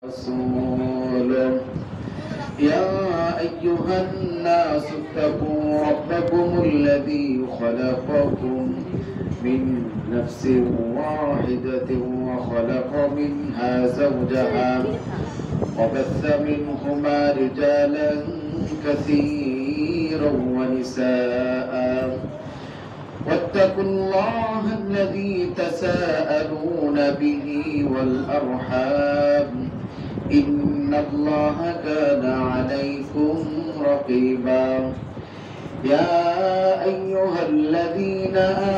رسوله يا أيها الناس اتقوا ربكم الذي خلقكم من نفس واحدة وخلق منها زوجها وبث منهما رجالا كثيرا ونساء واتقوا الله الذي تساءلون به والأرحام إن الله كان عليكم رقيبا يا أيها الذين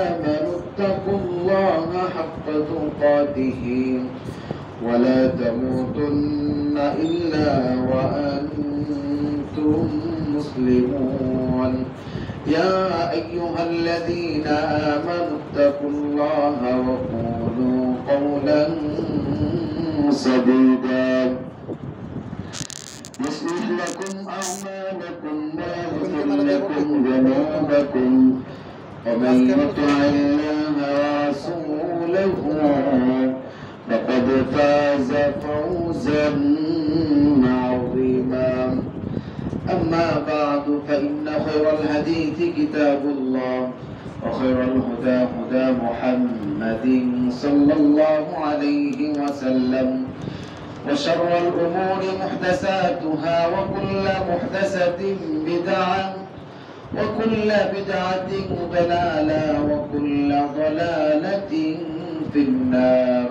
آمنوا اتقوا الله حق تقاته ولا تموتن إلا وأنتم مسلمون يا أيها الذين آمنوا اتقوا الله وقولوا قولا سديدا يصلح لكم أعمالكم ويغفر لكم ذنوبكم ومن يطع الله ورسوله فقد فاز فوزا عظيما أما بعد فإن خير الحديث كتاب الله وخير الهدى هدى محمد صلى الله عليه وسلم وشر الأمور محدثاتها وكل محدثة بدعة وكل بدعة ضلالة وكل ضلالة في النار.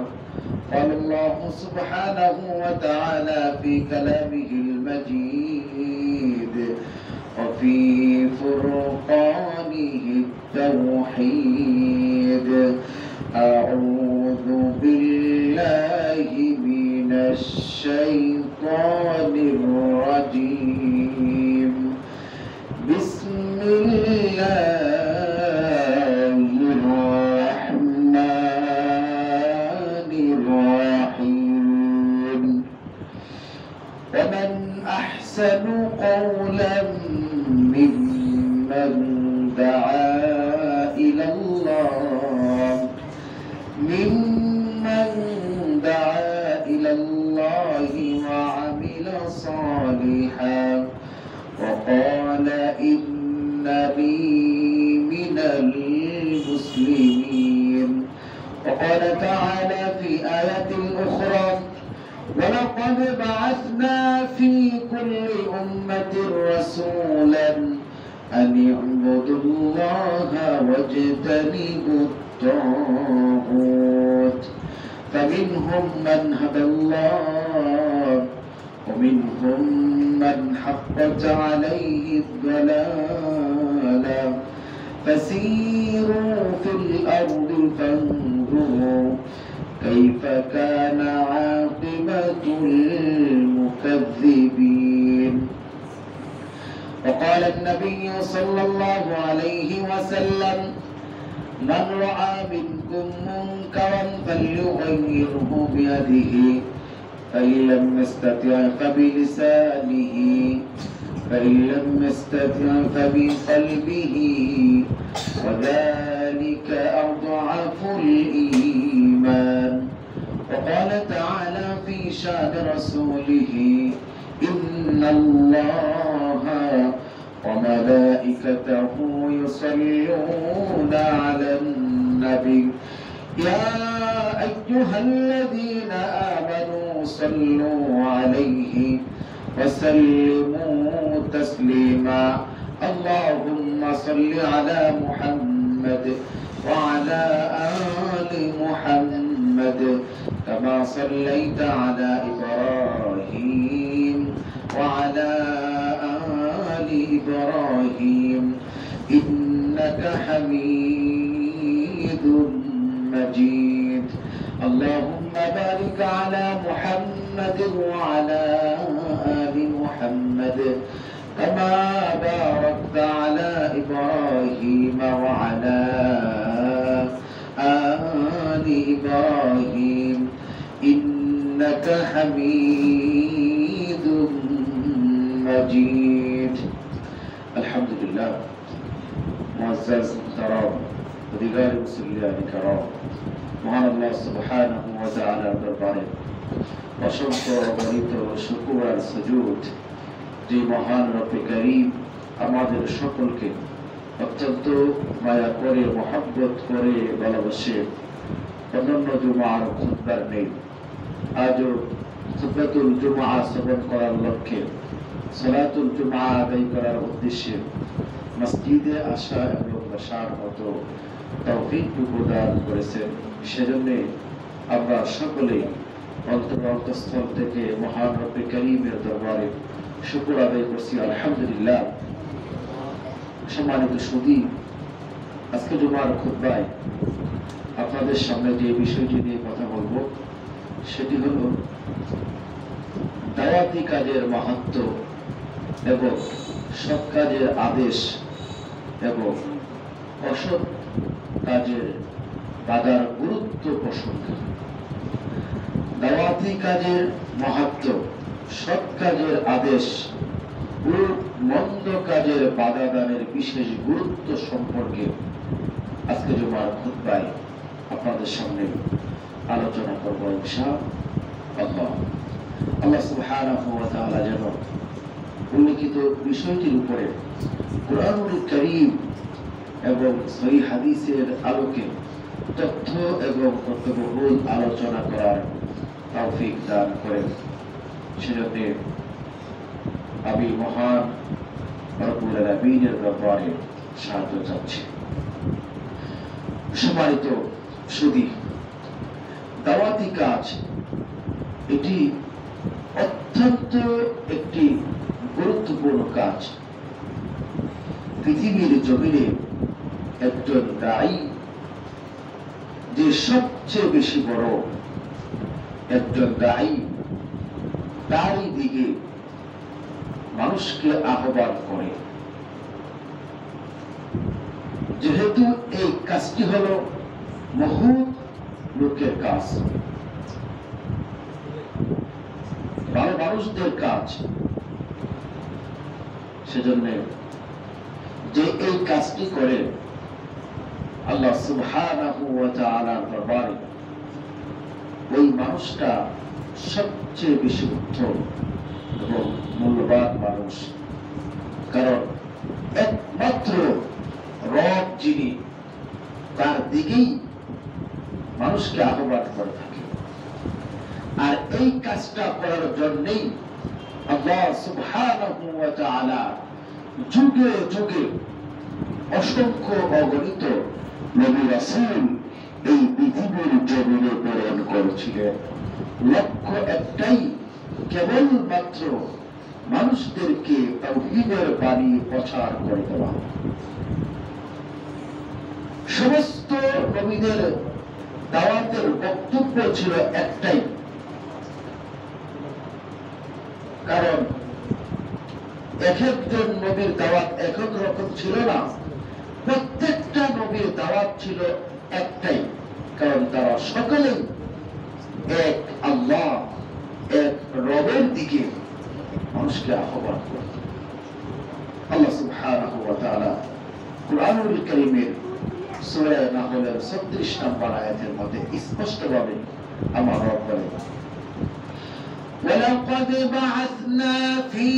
قال الله سبحانه وتعالى في كلامه المجيد وفي فرقانه التوحيد أعوذ بالله من الشيطان الرجيم بسم الله الرحمن الرحيم ومن أحسن قولا ممن دعا إلى الله وعمل صالحا وقال إنني من المسلمين. وقال تعالى في آية أخرى ولقد بعثنا في كل أمة رسولا أن اعبدوا الله واجتنبوا الطاغوت فمنهم من هدى الله ومنهم من حقت عليه الضلالة فسيروا في الأرض فانظروا كيف كان عاقبة المكذبين. وقال النبي صلى الله عليه وسلم من رأى منكم منكرا فليغيره بيده فإن لم يستطع فبلسانه فإن لم يستطع فبقلبه وذلك أضعف الإيمان. وقال تعالى في شأن رسوله إن الله وملائكته يصلون على النبي يا أيها الذين آمنوا صلوا عليه وسلموا تسليما. اللهم صل على محمد وعلى آل محمد كما صليت على إبراهيم وعلى آل إبراهيم إنك حميد مجيد. اللهم بارك على محمد وعلى آل محمد كما باركت على إبراهيم وعلى آل إبراهيم إنك حميد مجيد. الحمد لله. معزز محترم অধিকার মুসলিম کرام মহান আল্লাহ সুবহানাহু ওয়া তাআলার দরবারে অসংখ্য অগণিত শুকর আর সুজুদ যে মহান রব্বে কারীম আমাদের সকলকে অত্যন্ত মায়া করে মহব্বত করে ভালোবাসে অন্যান্য জুমার খুতবার নেই আজও খুতবাতুল জুমা শ্রবণ করার লক্ষ্যে সালাতুল জুমা আদায় করার উদ্দেশ্যে মসজিদে আসা এবং বসার মতো তৌফিক প্রদান করেছেন। সেজন্য আমরা সকলেই অন্তঃস্থল থেকে মহান রব্বে কারীমের দরবারে শুকর আদায় করছি আলহামদুলিল্লাহ। সম্মানিত সুধী, আজকে জুমার খুতবায় আপনাদের সামনে যে বিষয়টি নিয়ে কথা বলবো সেটি হল দাওয়াতি কাজের মাহাত্ম্য এবং সৎ কাজের আদেশ এবং অসৎ কাজের বাধার গুরুত্ব প্রসঙ্গে। দাওয়াতি কাজের মাহাত্ম্য, সৎ কাজের আদেশ ও মন্দ কাজের বাধা দানের বিশেষ গুরুত্ব সম্পর্কে আজকে জুমার খুতবায় আপনাদের সামনে আলোচনা করব ইনশাআল্লাহ। আল্লাহ সুবহানাহু ওয়া তাআলা যেন উল্লেখিত বিষয়টির উপরে কুরআনুল কারীম এবং সহিহ হাদিসের আলোকে তথ্য এবং তথ্যবহুল আলোচনা করার তৌফিক দান করেন। সেজন্য আমি মহান রব্বুল আলামিনের দরবারে সাহায্য চাচ্ছি। সম্মানিত সুধী, দাওয়াতি কাজ এটি অত্যন্ত একটি গুরুত্বপূর্ণ কাজ। পৃথিবীর জমিনে একজন দায়ী যে সবচেয়ে বেশি বড়, একজন দায়ী তারই দিকে মানুষকে আহ্বান করে। যেহেতু এই কাজটি হলো মহৎ লোকের কাজ, ভালো মানুষদের কাজ, সেজন্য যে এই কাজটি করে আল্লাহ সুবহানাহু ওয়া তাআলার দরবারে ওই মানুষটা সবচেয়ে বেশি উত্তম এবং মূল্যবান মানুষ। কারণ একমাত্র রব যিনি, তার দিকেই মানুষকে আহ্বান করে থাকে। আর এই কাজটা করার জন্যই আল্লাহ সুবহানাহু ওয়া তাআলা যুগে যুগে অসংখ্য অগণিত নবী রাসূল এই পৃথিবীর জমিনে প্রেরণ করেছিলেন। লক্ষ্য একটাই, কেবলমাত্র মানুষদেরকে তাওহীদের বাণী প্রচার করে দেওয়া। সমস্ত নবীদের দাওয়াতের বক্তব্য ছিল একটাই, কারণ এক একজন নবীর দাওয়াত এক এক রকম ছিল না। প্রত্যেকটা নবীর দাওয়াত ছিল একটাই, কারণ তারা সকলেই এক আল্লাহ, এক রবের দিকে মানুষকে আহ্বান করত। আল্লাহ সুবহানাহু ওয়া তাআলা কুরআনুল কারীমের সূরা নাহলের 36 নম্বর আয়াতের মধ্যে স্পষ্টভাবে আমার রব বলেন, وَلَقَدْ بَعَثْنَا فِي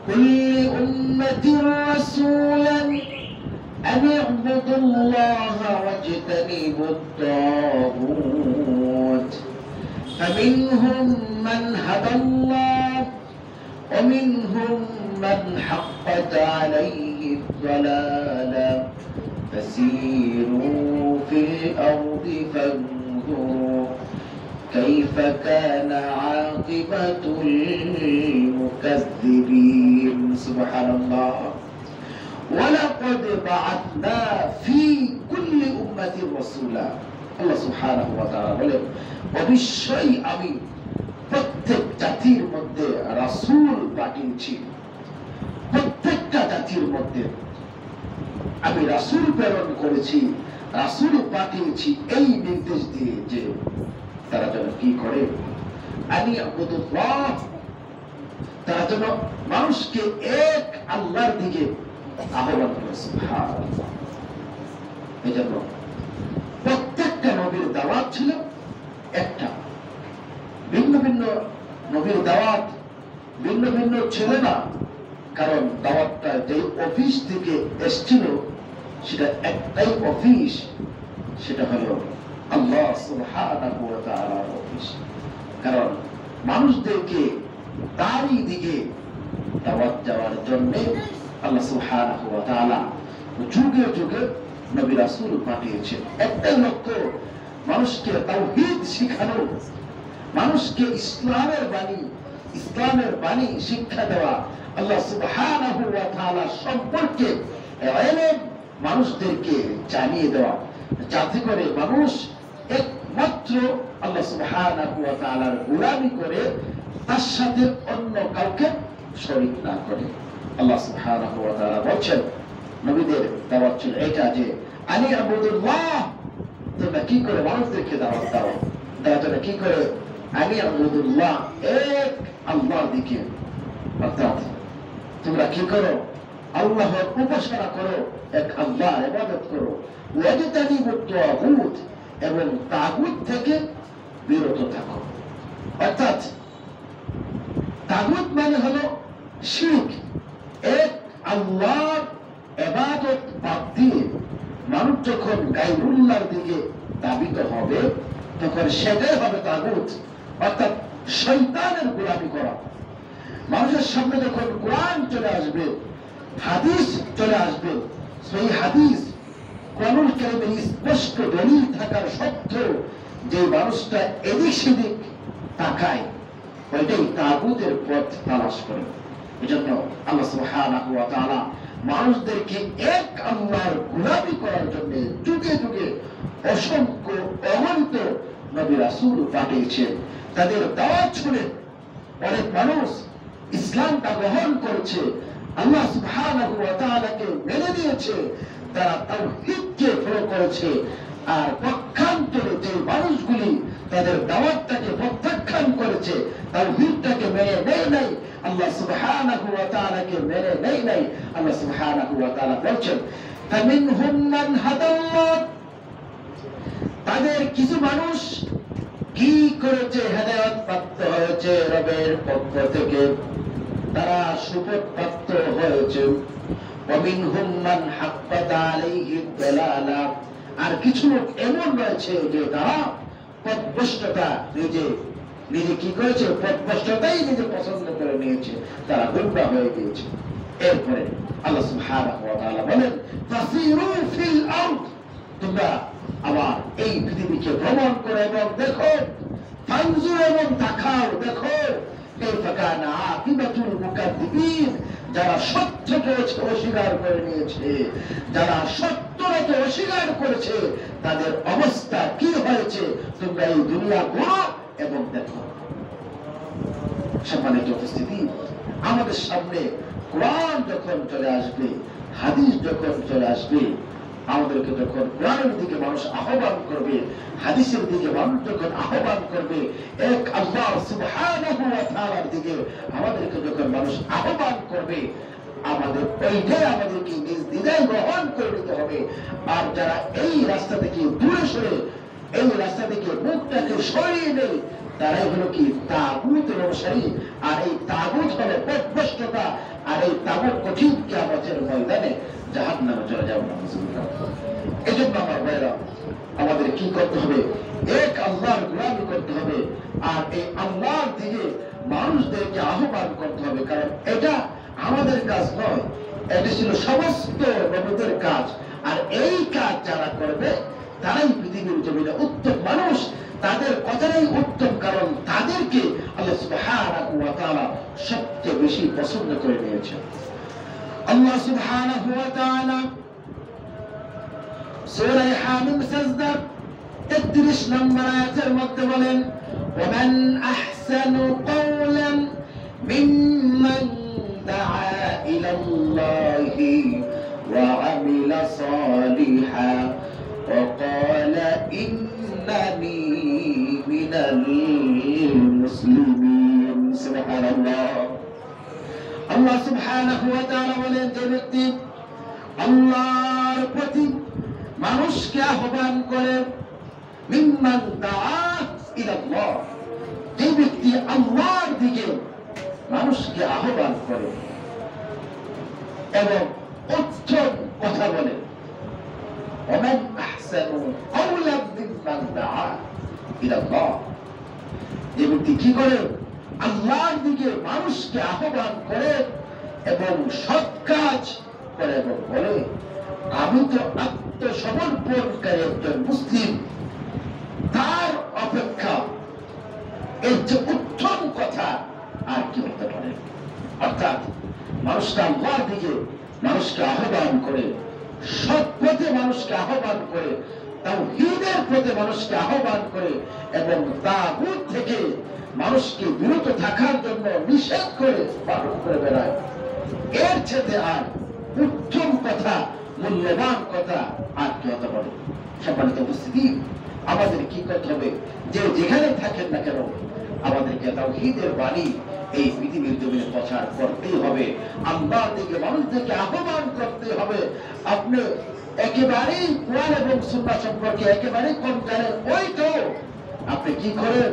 كُلِّ أُمَّةٍ رَسُولًا أَنِ اعْبُدُوا اللَّهَ وَاجْتَنِبُوا الطَّاغُوتَ فَمِنْهُمْ مَنْ هَدَى اللَّهُ وَمِنْهُمْ مَنْ حَقَّتْ عَلَيْهِ الضَّلَالَةُ فَسِيرُوا فِي الْأَرْضِ فَانظُرُوا كيف كان عاقبة المكذبين. سبحان الله. ولقد بعثنا في كل أمة رسولا. الله سبحانه وتعالى বলেন, অবশ্যই আমি প্রত্যেক জাতির মধ্যে রাসূল পাঠিয়েছি। প্রত্যেকটা জাতির মধ্যে আমি রাসূল প্রেরণ করেছি, রাসূল পাঠিয়েছি এই নির্দেশ দিয়ে যে তারা যেন কি করে, আনি আবুদুল্লাহ, তারা যেন মানুষকে এক আল্লাহর দিকে আহ্বান করে। সুবহানাল্লাহ। এই জন্য প্রত্যেকটা নবীর দাওয়াত ছিল একটা, ভিন্ন নবীর দাওয়াত ভিন্ন ভিন্ন ছিল না, কারণ দাওয়াতটা যে অফিস থেকে এসেছিল সেটা একটাই অফিস, সেটা হলো আল্লাহ সুবহানাহু ওয়া তাআলার অফিস। কারণ মানুষদেরকে তারই দিকে দাওয়াত দেওয়ার জন্য আল্লাহ সুবহানাহু ওয়া তাআলা যুগে যুগে নবী রাসূল পাঠিয়েছেন। একটাই লক্ষ্য, মানুষকে তাওহীদ শিখানো, মানুষকে ইসলামের বাণী শিক্ষা দেওয়া, আল্লাহ সুবহানাহু ওয়া তাআলা সম্পর্কে ইলম মানুষদেরকে জানিয়ে দেওয়া, যাতে করে মানুষ একমাত্র আল্লাহ সুবহানাহু ওয়া তাআলার গোলামি করে তার সাথে অন্য কাউকে শরীক না করে। আল্লাহ সুবহানাহু ওয়া তাআলা বলেন নবীদের দাওয়াত ছিল এটা যে আনি আবুদুল্লাহ, তোমরা কি করে মানুষদেরকে দাওয়াত দাও, তোমরা কি করে আনি আবুদুল্লাহ, এক আল্লাহর দিকে, অর্থাৎ তোমরা কি করো আল্লাহর উপাসনা করো, এক আল্লাহর ইবাদত করো, ওয়াজতানিবুত তাগুত, এবং তাগুত থেকে বিরত থাকো। অর্থাৎ তাগুত মানে হলো শিরক, এক আল্লাহর ইবাদত বাদ দিয়ে মানুষ যখন গায়রুল্লাহর দিকে ধাবিত হবে তখন সেটাই হবে তাগুত, অর্থাৎ শয়তানের গোলামি করা। মানুষের সামনে যখন কোরআন চলে আসবে, হাদিস চলে আসবে, সেই হাদিস কোরআনুল কারীমের স্পষ্ট দলিল থাকার সত্ত্বেও যে মানুষটা এদিক সেদিক তাকায়, ওইটাই তাগুতের পথ তালাশ করে। এজন্য আল্লাহ সুবহানাহু ওয়া তাআলা মানুষদেরকে এক আল্লাহর গোলামি করার জন্য যুগে যুগে অসংখ্য অগণিত নবী রাসূল পাঠিয়েছেন। তাদের দাওয়াত শুনে অনেক মানুষ ইসলামটা গ্রহণ করেছে, আল্লাহ সুবহানাহু ওয়া তাআলাকে মেনে নিয়েছে, তারা তাওহীদকে ফলো করেছে। আর পক্ষান্তরে যে মানুষগুলি তাদের দাওয়াতটাকে প্রত্যাখ্যান করেছে, তাওহীদটাকে মেনে নেয় নাই, আল্লাহ সুবহানাহু ওয়া তাআলাকে মেনে নেয় নাই, আল্লাহ সুবহানাহু ওয়া তাআলা বলেন ফামিনহুম মান হাদাল্লাহ, তাদের কিছু মানুষ কি করেছে, হেদায়েত প্রাপ্ত হয়েছে রবের পক্ষ থেকে, তারা সুপথ প্রাপ্ত হয়েছে। ওয়ামিনহুম মান হাক্কাত আলাইহি দালালা, আর কিছু লোক এমন রয়েছে যে তারা পথভ্রষ্টতা নিজে কি করেছে, পথভ্রষ্টতাই নিজে পছন্দ করে নিয়েছে, তারা গুমরাহ হয়ে গিয়েছে। এরপরে আল্লাহ সুবহানাহু ওয়া তাআলা বলেন ফাসিরু ফিল আরদ, তোমরা আবার এই পৃথিবীকে ভ্রমণ করো এবং দেখো, ফানজুর এবং দেখাও, দেখো কাইফা কানা আকিবাতুল মুকাদ্দিবিন, যারা সত্যকে অস্বীকার করে নিয়েছে, যারা সত্যকে অস্বীকার করেছে, তাদের অবস্থা কি হয়েছে, তোমরা এই দুনিয়া ঘুরো এবং দেখো। সম্মানিত উপস্থিতি, আমাদের সামনে কোরআন যখন চলে আসবে, হাদিস যখন চলে আসবে, আমাদেরকে যখন কোরআনের দিকে মানুষ আহ্বান করবে, হাদিসের দিকে মানুষ যখন আহ্বান করবে, এক আল্লাহ সুবহানাহু ওয়া তাআলার দিকে আমাদেরকে যখন মানুষ আহ্বান করবে, আমাদের ওইটাই আমাদেরকে নিজ দ্বিধায় গ্রহণ করে নিতে হবে। আর যারা এই রাস্তা থেকে দূরে সরে, এই রাস্তা থেকে মুখটাকে সরিয়ে নেয়, তারাই হলো কি তাগুতের অনুসারী। আর এই তাগুত হলো পথভ্রষ্টতা, আর এই তাগুত কঠিন কিয়ামতের ময়দানে জাহান্নামে চলে যাবে। এই জন্য আমার ভাইরা, আমাদের কি করতে হবে, এক আল্লাহর গোলামি করতে হবে, আর এই আল্লাহর দিকে মানুষদেরকে আহ্বান করতে হবে। কারণ এটা আমাদের কাজ নয়, এটা ছিল সমস্ত নবীদের কাজ। আর এই কাজ যারা করবে তারাই পৃথিবীর জমিনে উত্তম মানুষ, তাদের কথাটাই উত্তম, কারণ তাদেরকে আল্লাহ সুবহানাহু ওয়া তাআলা সবচেয়ে বেশি পছন্দ করে নিয়েছেন। আল্লাহ সুবহানাহু ওয়া তাআলা সূরা হামিম সাজদা 33 নম্বর আয়াতের মধ্যে বলেন ওয়ামান আহসানু কওলান মিম্মান দাআ ইলাল্লাহি ওয়া আমিলা সালিহান ওয়া ক্বালা ইন্নানি মিনাল মুসলিমিন। সুবহানাল্লাহ। আল্লাহ সুবহানাহু ওয়া তাআলা বলেন, যে ব্যক্তি আল্লাহর প্রতি মানুষকে আহ্বান করে, মিম্মান দাআ ইলাল্লাহ, যে ব্যক্তি যদি আল্লাহর দিকে মানুষকে আহ্বান করে এবং উত্তম কথা বলে, ومن أحسن قولا ممن دعا إلى الله, যে ব্যক্তি কি করে আল্লাহর দিকে মানুষকে আহ্বান করে এবং সৎ কাজ করে এবং বলে আমি তো আত্মসমর্পণকারী একজন মুসলিম, তার অপেক্ষা এর যে উত্তম কথা আর কি হতে পারে। অর্থাৎ মানুষকে আল্লাহর দিকে মানুষকে আহ্বান করে, সৎ পথে মানুষকে আহ্বান করে, তাওহীদের পথে মানুষকে আহ্বান করে এবং তাগুত থেকে মানুষকে বিরত থাকার জন্য নিষেধ করে পালন করে বেড়ায়, এর চেয়ে আর উত্তম কথা, মূল্যবান কথা আর কি হতে পারে। সম্মানিত উপস্থিতি, আমাদের কি করতে হবে, যে যেখানে থাকেন না কেন আমাদেরকে তাওহীদের বাণী এই পৃথিবীর জমিনে প্রচার করতেই হবে, আল্লাহর দিকে মানুষদেরকে আহ্বান করতে হবে। আপনি একেবারেই কোরআন এবং সুন্নাহ সম্পর্কে একেবারেই কম জানেন, ওই তো আপনি কি করেন,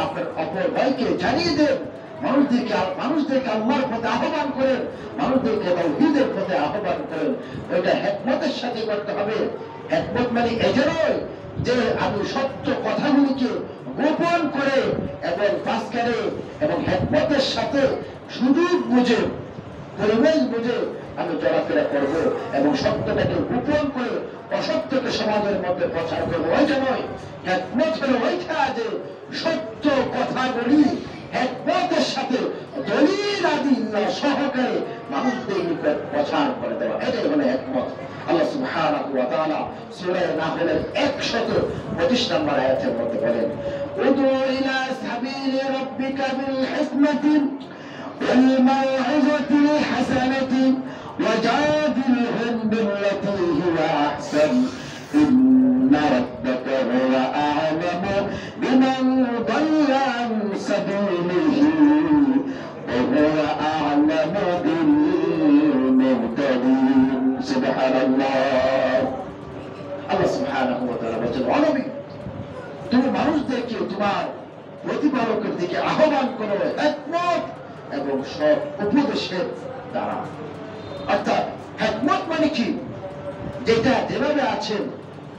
আপনার অপর ভাইকে জানিয়ে দেন, মানুষদেরকে আল্লাহর পথে আহ্বান করেন, মানুষদেরকে তাওহীদের পথে আহ্বান করেন। ওইটা হিকমতের সাথে করতে হবে। হিকমত মানে এই নয় যে আমি সত্য কথাগুলিকে গোপন করে এবং পাঁচকারে এবং হিকমতের সাথে সুযোগ বুঝে, পরিবেশ বুঝে আমি চলাফেরা করব এবং সত্যটাকে গোপন করে অসত্যকে সমাজের মধ্যে প্রচার করবো, ওইটা নয়। হিকমত হলো ওইটা যে সত্য কথাগুলি হিকমতের সাথে দলিল আদিল্লাহ সহকারে মানুষদের নিকট প্রচার করে দেওয়া, এটাই হলো হিকমত। আল্লাহ সুবহানাহু ওয়া তাআলা সূরা নাহলের 125 নম্বর আয়াতের মধ্যে বলেন, উদু ইলা সাবিলি রাব্বিকা বিল হিকমাতি ওয়াল মাউইযাতিল হাসানাতি ওয়াজাদিলহুম বিল্লাতী হিয়া আহসান ইন্না রাব্বাকা হুয়া আ'লামু বিমান দাল্লা আন সাবিলিহি ওয়া হুয়া আ'লামু বিল মুহতাদিন। সুবহানাল্লাহ। আল্লাহ সুবহানাহু ওয়া তাআলা বলেন, ও নবী, তুমি মানুষদেরকে তোমার প্রতিপালকের দিকে আহ্বান করো হিকমত এবং সৎ উপদেশের দ্বারা। অর্থাৎ হিকমত মানে কি, যেটা যেভাবে আছেন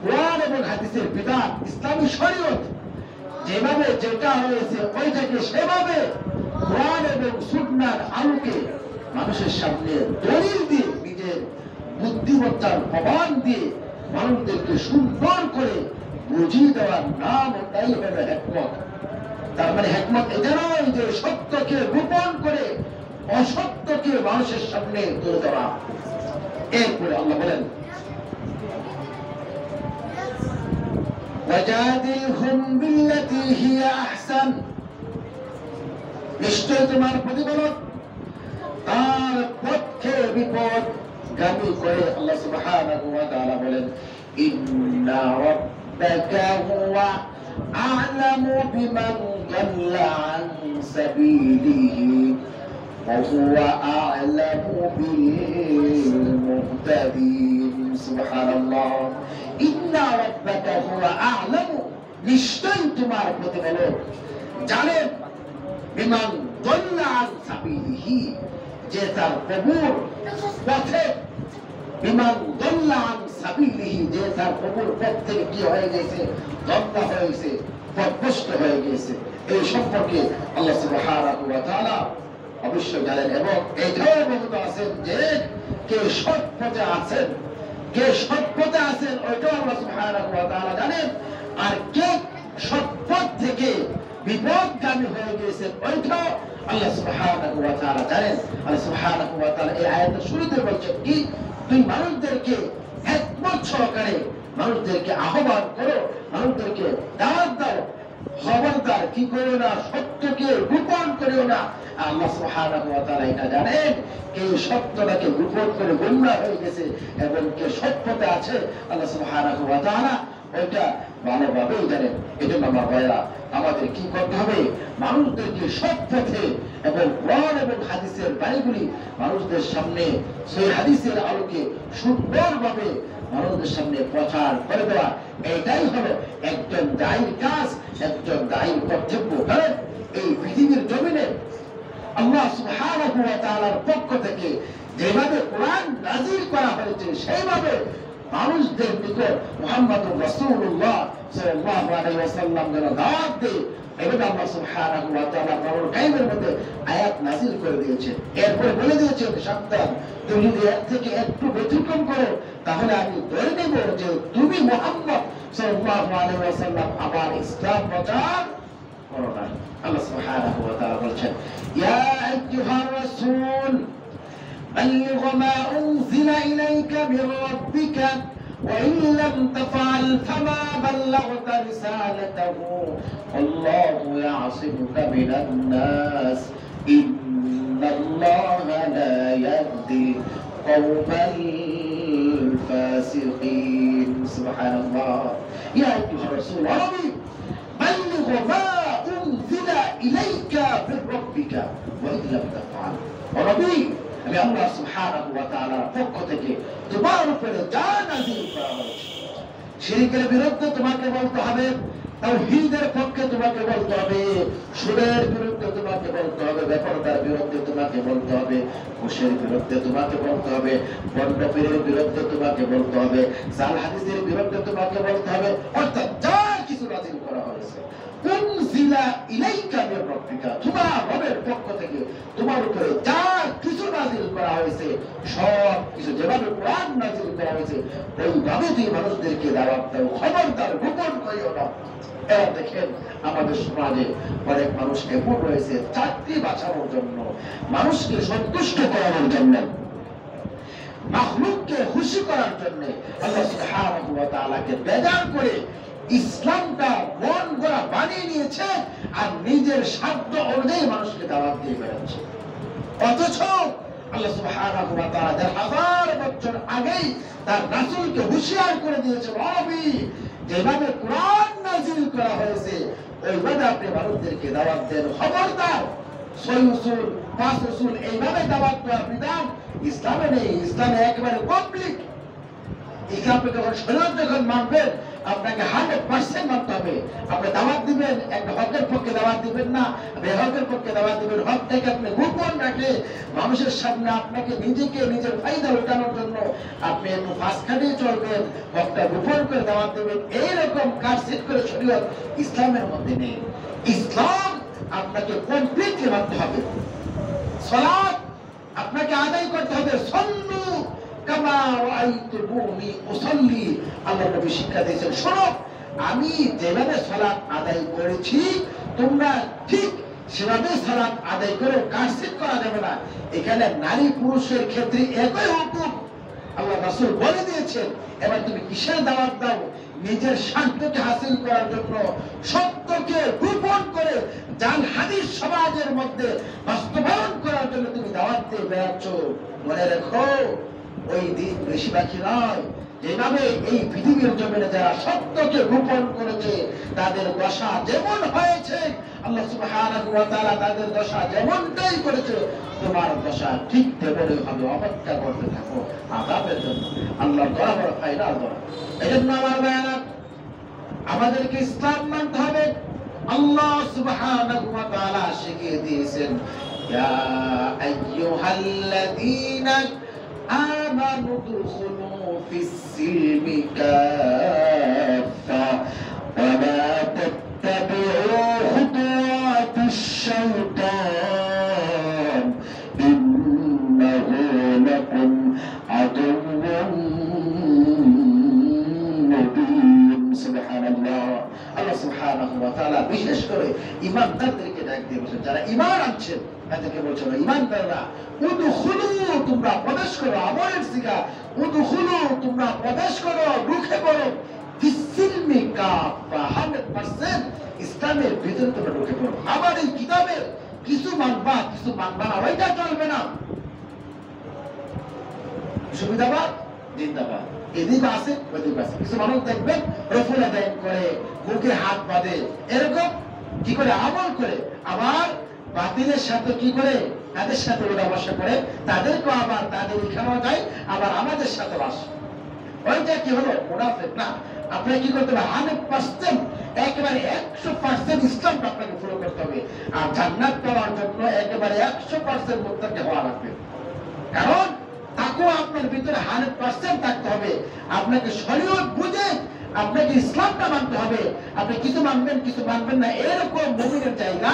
কোরআন এবং হাদিসের বিধান, ইসলামী শরীয়ত যেভাবে যেটা হয়েছে ওইটাকে সেভাবে কোরআন এবং সুন্নাহর আলোকে মানুষের সামনে দলিল দিয়ে, নিজের বুদ্ধিমত্তার প্রমাণ দিয়ে মানুষদেরকে সুন্দর করে বুঝিয়ে দেওয়ার নাম, এটাই হলো হিকমত। তার মানে হিকমত এটা নয় যে সত্যকে গোপন করে অসত্যকে মানুষের সামনে তুলে ধরা। এরপরে আল্লাহ বলেন, ওয়াজাদিলহুম বিল্লাতী হিয়া আহসান, নিশ্চয় তোমার প্রতিপালক তার পক্ষে বিপদ গামী করে। আল্লাহ সুবহানাহু ওয়া তাআলা বলেন, ইন্না রাব্বাকা হুয়া আ'লামু বিমান দাল্লা আন সাবিলিহি ওয়া হুয়া আ'লামু বিল মুহতাদিন। সুবহানাল্লাহ। ইন্না রাব্বাকা হুয়া আ'লামু, নিশ্চয় তোমার প্রতিপালক জানেন, বিমান দাল্লা আন সাবিলিহি, যে তার প্রভুর পথে, বিমান দাল্লা আন সাবিলিহি, যে তার প্রভুর পথ থেকে কি হয়ে গেছে, ধ্বংস হয়ে গেছে, পথভ্রষ্ট হয়ে গেছে, এই সম্পর্কে আল্লাহ সুবহানাহু ওয়া তাআলা অবশ্যই জানেন। এবং এটাও অবগত আছেন যে কে সৎ পথে আছেন, কে সৎ পথে আছেন ওইটাও আল্লাহ সুবহানাহু ওয়া তাআলা জানেন। আর কে সৎ পথ থেকে বিপদগামী হয়ে গেছেন ওইটাও আল্লাহ সুবহানাহু ওয়া তাআলা জানেন। আল্লাহ সুবহানাহু ওয়া তাআলা এই আয়াতের শুরুতে বলছেন কি, তুই মানুষদেরকে হিকমত সহকারে মানুষদেরকে আহ্বান করো, মানুষদেরকে দাওয়াত দাও, খবরদার কি করো না, সত্যকে গোপন করিও না। আল্লাহ সুবহানাহু ওয়া তাআলা এটা জানেন, কে সত্যটাকে গোপন করে গুমরাহ হয়ে গেছে এবং কে সৎ পথে আছে, আল্লাহ সুবহানাহু ওয়া তাআলা ওইটা ভালোভাবেই জানেন। এজন্য আমার ভাইরা, আমাদের কি করতে হবে, মানুষদেরকে সৎ পথে এবং কোরআন এবং হাদিসের বাণীগুলি মানুষদের সামনে সেই হাদিসের আলোকে সুন্দরভাবে মানুষদের সামনে প্রচার করে দেওয়া, এটাই হলো একজন দায়ীর কাজ, একজন দায়ীর কর্তব্য। কারণ এই পৃথিবীর জমিনে আল্লাহ সুবহানাহু ওয়া তাআলার পক্ষ থেকে যেভাবে কোরআন নাযিল করা হয়েছে সেইভাবে মানুষদের নিকট মুহাম্মদুর রাসূলুল্লাহ সাল্লাল্লাহু আলাইহি ওয়াসাল্লাম যেন দাওয়াত দেয়, এভাবে আল্লাহ সুবহানাহু ওয়া তাআলা কোরআনুল কারীমের মধ্যে আয়াত নাযিল করে দিয়েছে। এরপরে বলে দিয়েছে, সাবধান, তুমি যদি এর থেকে একটু ব্যতিক্রম করো তাহলে আমি ধরে নেব যে তুমি মুহাম্মদ সাল্লাল্লাহু আলাইহি ওয়াসাল্লাম আবার ইসলাম প্রচার করো না। আল্লাহ সুবহানাহু ওয়া তাআলা বলছেন, ইয়া আইয়ুহার রাসূল بلغ ما أنزل إليك من ربك وإن لم تفعل فما بلغت رسالته والله يعصمك من الناس إن الله لا يهدي القوم الفاسقين. سبحان الله. يا أيها الرسول بلغ ما أنزل إليك من ربك وإن لم تفعل. وربي আমি আল্লাহ সুবহানাহু ওয়া তাআলার পক্ষ থেকে তোমার উপরে যা নাযিল করা হয়েছে, শিরকের বিরুদ্ধে তোমাকে বলতে হবে, তাওহীদের পক্ষে তোমাকে বলতে হবে, সুদের বিরুদ্ধে তোমাকে বলতে হবে, বেপরদার বিরুদ্ধে তোমাকে বলতে হবে, ঘুষের বিরুদ্ধে তোমাকে বলতে হবে, বন্ডপীরের বিরুদ্ধে তোমাকে বলতে হবে, জাল হাদিসের বিরুদ্ধে তোমাকে বলতে হবে। অর্থাৎ যা কিছু নাযিল করা হয়েছে উনজিলা ইলাইকা মির রাব্বিকা, তোমার রবের পক্ষ থেকে তোমার উপরে যা কিছু নাযিল করা হয়েছে সব কিছু যেভাবে কোরআন নাযিল করা হয়েছে ওইভাবে তুমি মানুষদেরকে দাওয়াত দাও, খবরদার গোপন করিও না। এরা দেখেন আমাদের সমাজে অনেক মানুষ এমন রয়েছে চাকরি বাঁচানোর জন্য, মানুষকে সন্তুষ্ট করানোর জন্য, মাখলুককে খুশি করার জন্য আল্লাহ সুবহানাহু ওয়া তাআলাকে বেজার করে ইসলামটা মন গড়া বানিয়ে নিয়েছে আর নিজের সাধ্য অনুযায়ী মানুষকে দাওয়াত দিয়ে বেড়াচ্ছে। অথচ আল্লাহ সুবহানাহু ওয়া তাআলা 1000 বছর আগেই তার রাসূলকে হুঁশিয়ার করে দিয়েছে, নবী যেভাবে কোরআন নাযিল করা হয়েছে ওইভাবে আপনি মানুষদেরকে দাওয়াত দেন, খবরদার 6 উসুল 5 উসুল এইভাবে দাওয়াত দেওয়ার বিধান ইসলামে নেই। ইসলামে একেবারে কমপ্লিট। ইসলামকে যখন শরীয়ত যখন মানবেন আপনাকে 100% মানতে হবে। আপনি দাওয়াত দিবেন, একটা হকের পক্ষে দাওয়াত দিবেন না, বেহকের পক্ষে দাওয়াত দিবেন। হকটাকে আপনি গোপন রাখে মানুষের সামনে আপনাকে নিজেকে নিজের ফায়দা উঠানোর জন্য আপনি একটু ফাঁস খাটিয়ে চলবেন, হকটা গোপন করে দাওয়াত দিবেন। এইরকম কাজ সেট করে শরীয়ত ইসলামের মধ্যে নেই। ইসলাম আপনাকে কমপ্লিটলি মানতে হবে। সালাত আপনাকে আদায় করতে হবে, সল্লু কামা রাআইতুমুনি উসাল্লি। আল্লাহর নবী শিক্ষা দিয়েছেন, শোনো আমি যেভাবে সালাত আদায় করেছি তোমরা ঠিক সেভাবে সালাত আদায় করো, কাটছিট করা যাবে না। এখানে নারী পুরুষের ক্ষেত্রে একই হুকুম আল্লাহ রাসূল বলে দিয়েছেন। এবার তুমি কিসের দাওয়াত দাও? নিজের শান্তিকে হাসিল করার জন্য, সত্যকে গোপন করে জাল হাদিস সমাজের মধ্যে বাস্তবায়ন করার জন্য তুমি দাওয়াত দিয়ে বেড়াচ্ছ। মনে রেখো ওই দিন বেশি বাকি নয়। যেভাবে এই পৃথিবীর জমিনে যারা সত্যকে গোপন করেছে তাদের দশা যেমন হয়েছে, আল্লাহ সুবহানাহু ওয়া তাআলা তাদের দশা যেমনটাই করেছে তোমার দশা ঠিক তেমনই হবে। অপেক্ষা করতে থাকো আযাবের জন্য। আল্লাহর দয়া বড় ফায়দার দয়া। এজন্য আমার ভাইয়েরা আমাদেরকে ইসলাম মানতে হবে। আল্লাহ সুবহানাহু ওয়া তাআলা শিখিয়ে দিয়েছেন, ইয়া আইয়ুহাল্লাযীনা আমানু দুখুলু ফিস-সিলমি কাফা ওয়া লা তাত্তাবিউ খুতুওয়াতিশ-শাইতান ইন্নাহু লাকুম আদুও্বুন মুবিন। সুবহানাল্লাহ। আল্লাহ সুবহানাহু ওয়া তাআলা বিশেষ করে ঈমানদারদেরকে ডাক দিয়ে বলেন, যারা ঈমান আনছেন তাদেরকে বলছেন, ঈমানদাররা উদখুলু তোমরা প্রবেশ করো। আমলের সিগা উদখুলু তোমরা প্রবেশ করো, ঢুকে পড়ো ফিস-সিলমি কাফা 100% ইসলামের ভিতরে তোমরা ঢুকে পড়ো। আবার এই কিতাবের কিছু মানবা কিছু মানবা না, ওইটা চলবে না। সুবিধাবাদ জিন্দাবাদ, এদিক আছে ওদিক আছে। কিছু মানুষ দেখবেন রফুল আদায় করে, মুখে হাত বাঁধে, এরকম কি করে আমল করে, আবার বাতিলের সাথে কি করে তাদের সাথে ওরা বসা করে, তাদেরকে আবার তাদের এখানেও যায়, আবার আমাদের সাথে বাস। ওইটা কি হলো? মুনাফিক না। আপনাকে কি করতে হবে? 100% একেবারে 100% ইসলামটা আপনাকে ফলো করতে হবে। আর জান্নাত পাওয়ার জন্য একেবারে 100% মুত্তাকি হওয়া লাগবে। কারণ তাকওয়া আপনার ভিতরে 100% থাকতে হবে। আপনাকে শরীয়ত বুঝে আপনাকে ইসলামটা মানতে হবে। আপনি কিছু মানবেন কিছু মানবেন না, এরকম মুমিনের জায়গা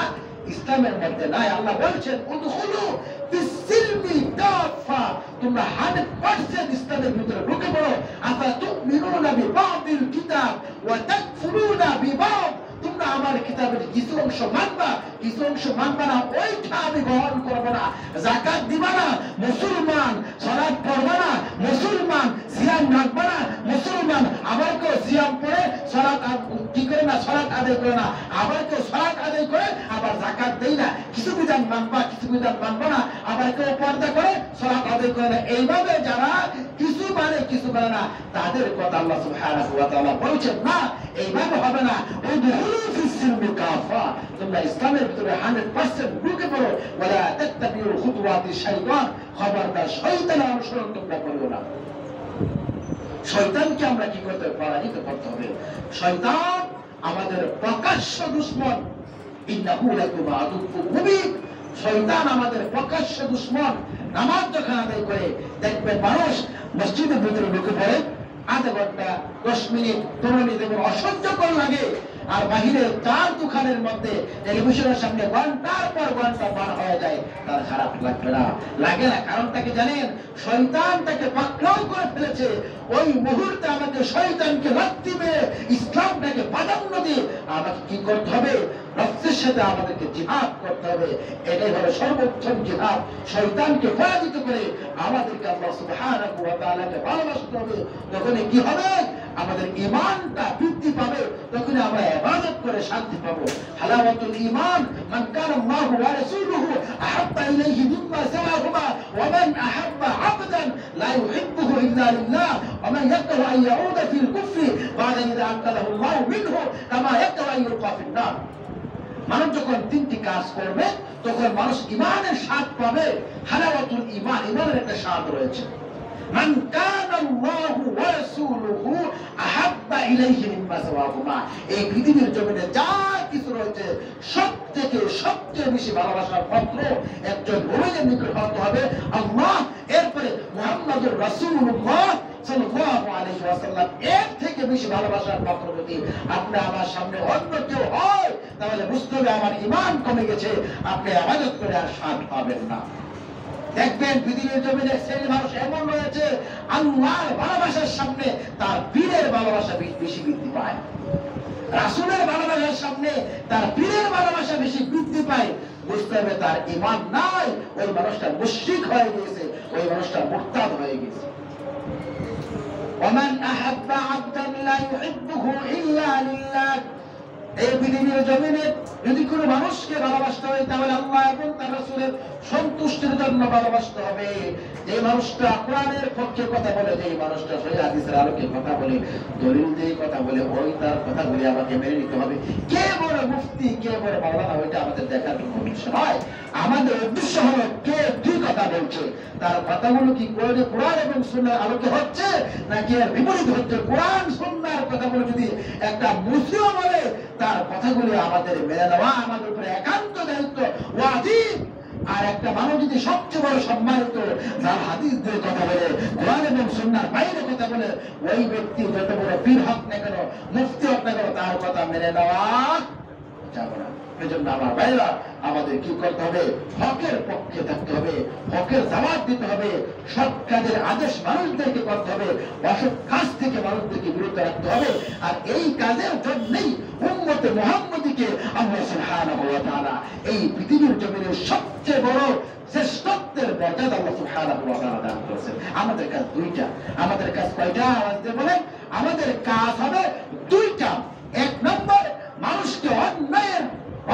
ইসলামের মধ্যে নাই। আল্লাহ বলছেন উদখুলু ফিস-সিলমি কাফা, তোমরা 100% ইসলামের ভিতরে ঢুকে পড়ো। আফা তুমিনুনা বিবাদিল কিতাব ওয়া তাকফুরুনা বিবাদ, তোমরা আমার কিতাবের কিছু অংশ মানবা, কিছু অংশ মানবা না, ওইটা আমি গ্রহণ করব না। যাকাত দিবা না মুসলমান, সালাত পড়বা না মুসলমান, সিয়াম রাখবা না মুসলমান, আবার কেউ সিয়াম পড়ে সালাত কি করে না, সালাত আদায় করে না, আবার কেউ সালাত আদায় করে আবার যাকাত দেয় না। কিছু বিধান মানবা কিছু বিধান মানবা না, আবার কেউ পর্দা করে সালাত আদায় করে না। এইভাবে যারা কিছু মানে কিছু করে না, তাদের কথা আল্লাহ সুবহানাহু ওয়া তাআলা বলেছেন না, এইভাবে হবে না। উদখুলু ফিস-সিলমি কাফা, তোমরা ইসলামের ভিতরে 100% ঢুকে পড়ো। ওয়ালা তাত্তাবিউ খুতুওয়াতিশ শাইতান, খবরদার শয়তানের অনুসরণ তোমরা করো না। শয়তানকে আমরা কি করতে হবে? পরাজিত করতে হবে। শয়তান আমাদের প্রকাশ্য দুশমন, ইন্নাহু লাকুম আদুউম মুবিন। শয়তান আমাদের প্রকাশ্য দুশমন। নামাজ যখন আদায় করে দেখবেন মানুষ মসজিদের ভিতরে ঢুকে পড়ে, আধা ঘন্টা 10 মিনিট 15 মিনিট এবং অসহ্যকর লাগে, আর বাহিরের চার দোকানের মধ্যে টেলিভিশনের সামনে ঘন্টার পর ঘন্টা পার হয়ে যায়, তার খারাপ লাগবে না? লাগে না। কারণ তাকে জানেন শয়তান তাকে পাকড়াও করে ফেলেছে। ওই মুহূর্তে আমাকে শয়তানকে লাথি মেরে ইসলামটাকে প্রাধান্য দিয়ে আমাকে কি করতে হবে? রক্তের সাথে আমাদেরকে জিহাদ করতে হবে। এটাই হলো সর্বোত্তম জিহাদ। শয়তানকে পরাজিত করে আমাদেরকে আল্লাহ সুবহানাহু ওয়া তাআলাকে ভালোবাসতে হবে। তখন কি হবে? আমাদের ঈমানটা বৃদ্ধি পাবে, তখন আমরা ইবাদত করে শান্তি পাবো। হালাওয়াতুল ঈমান, মান কানা আল্লাহু ওয়া রাসূলুহু আহাব্বা ইলাইহি মিম্মা সাওয়াহুমা ওয়া মান আহাব্বা আবদান লা ইউহিব্বুহু ইল্লা লিল্লাহ ওয়া মান ইয়াকরাহু আন ইয়াউদা ফিল কুফরি বা'দা ইযা আনকাযাহু আল্লাহু মিনহু কামা ইয়াকরাহু আন ইউলকা ফিন নার। মানুষ যখন তিনটি কাজ করবে তখন মানুষ ঈমানের স্বাদ পাবে। হালাওয়াতুল ঈমান, ঈমানের একটা স্বাদ রয়েছে। মান কানা আল্লাহু ওয়া রাসূলুহু আহাব্বা ইলাইহি মিম্মা সাওয়াহুমা, এই পৃথিবীর জমিনে যা কিছু রয়েছে সবচেয়ে বেশি ভালোবাসার পাত্র একজন মুমিনের নিকট হতে হবে আল্লাহ, এরপরে মুহাম্মাদুর রাসূলুল্লাহ সাল্লাল্লাহু আলাইহি ওয়াসাল্লাম। এর থেকে বেশি ভালোবাসার পাত্র যদি আপনি আমার সামনে অন্য কেউ হয়, তাহলে বুঝতে হবে আমার ঈমান কমে গেছে, আপনি ইবাদত করে আর স্বাদ পাবেন না। দেখবেন পৃথিবীর জমিনে শ্রেণী মানুষ এমন রয়েছে, আল্লাহর ভালোবাসার সামনে তার পীরের ভালোবাসা বেশি বৃদ্ধি পায়, রাসূলের ভালোবাসার সামনে তার পীরের ভালোবাসা বেশি বৃদ্ধি পায়। বুঝতে হবে তার ঈমান নাই, ওই মানুষটা মুশরিক হয়ে গেছে, ওই মানুষটা মুরতাদ হয়ে গেছে। ওমান আহাব্বা আবদান লা ইউহিব্বুহু ইল্লা লিল্লাহ, এই পৃথিবীর জমিনে যদি কোনো মানুষকে ভালোবাসতে হয় তাহলে আল্লাহ এবং তার রাসূলের সন্তুষ্টির জন্য ভালোবাসতে হবে। যে মানুষটা কোরআনের পক্ষে কথা বলে, যে মানুষটা সহিহ হাদিসের আলোকে কথা বলে, দলিল দিয়ে কথা বলে, ওই তার কথাগুলি আমাকে মেনে নিতে হবে। কে বড় মুফতি কে বড় মাওলানা ওইটা আমাদের দেখার কোনো উদ্দেশ্য নয়। আমাদের উদ্দেশ্য হলো কে কি কথা বলছে, তার কথাগুলো কি কোরআন এবং সুন্নাহর আলোকে হচ্ছে নাকি এর বিপরীত হচ্ছে। কোরআন সুন্নাহর কথাগুলো যদি একটা মুসলিম বলে, তার কথাগুলি আমাদের মেনে নেওয়া আমাদের উপরে একান্ত দায়িত্ব, ওয়াজিব। আর একটা মানুষ যদি সবচেয়ে বড় সম্মানিত যার হাদিস দিয়ে কথা বলে, কোরআন এবং সুন্নাহর বাইরে কথা বলে, ওই ব্যক্তি যত বড় পীর হোক না কেন, মুফতি হোক না কেন, তার কথা মেনে নেওয়া যাবে না। এজন্য আমার ভাইরা, আমাদের কি করতে হবে? হকের পক্ষে থাকতে হবে, হকের জবাব দিতে হবে, সৎ কাজের আদেশ মানুষদেরকে করতে হবে, অসৎ কাজ থেকে মানুষদেরকে বিরত রাখতে হবে। আর এই কাজের জন্যই উম্মতে মুহাম্মদীকে আল্লাহ সুবহানাহু ওয়া তাআলা এই পৃথিবীর জমিনে সবচেয়ে বড় শ্রেষ্ঠত্বের মর্যাদা আল্লাহ সুবহানাহু ওয়া তাআলা দান করেছেন। আমাদের কাজ দুইটা। আমাদের কাজ কয়টা? আওয়াজ দিয়ে বলেন। আমাদের কাজ হবে দুইটা। এক নম্বর, মানুষকে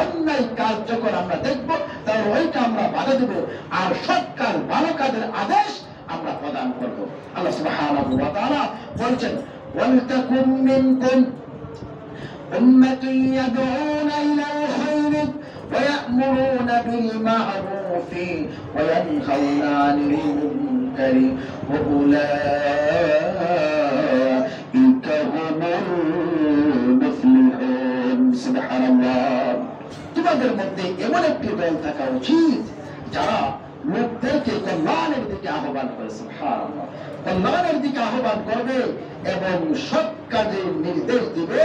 অন্যায় কাজ যখন আমরা দেখবো তাহলে ওইটা আমরা বাধা দেব, আর সৎ কাজ ভালো কাজের আদেশ আমরা প্রদান করব। আল্লাহ সুবহানাহু ওয়া তাআলা বলেছেন, ওয়ালতাকুম মিনকুম উম্মাতুন ইয়াদউনা ইলাল খায়র ওয়া ইয়া'মুরুনা বিল মা'রুফ ওয়া ইয়ানহাউনা আনিল মুনকার ওয়া উলাইকা হুমুল মুফলিহুন। সুবহানাল্লাহ। তোমাদের মধ্যে এমন একটি দল থাকা উচিত যারা লোকদেরকে কল্যাণের দিকে আহ্বান করে, সুবহানাল্লাহ, কল্যাণের দিকে আহ্বান করবে এবং সৎ কাজের নির্দেশ দিবে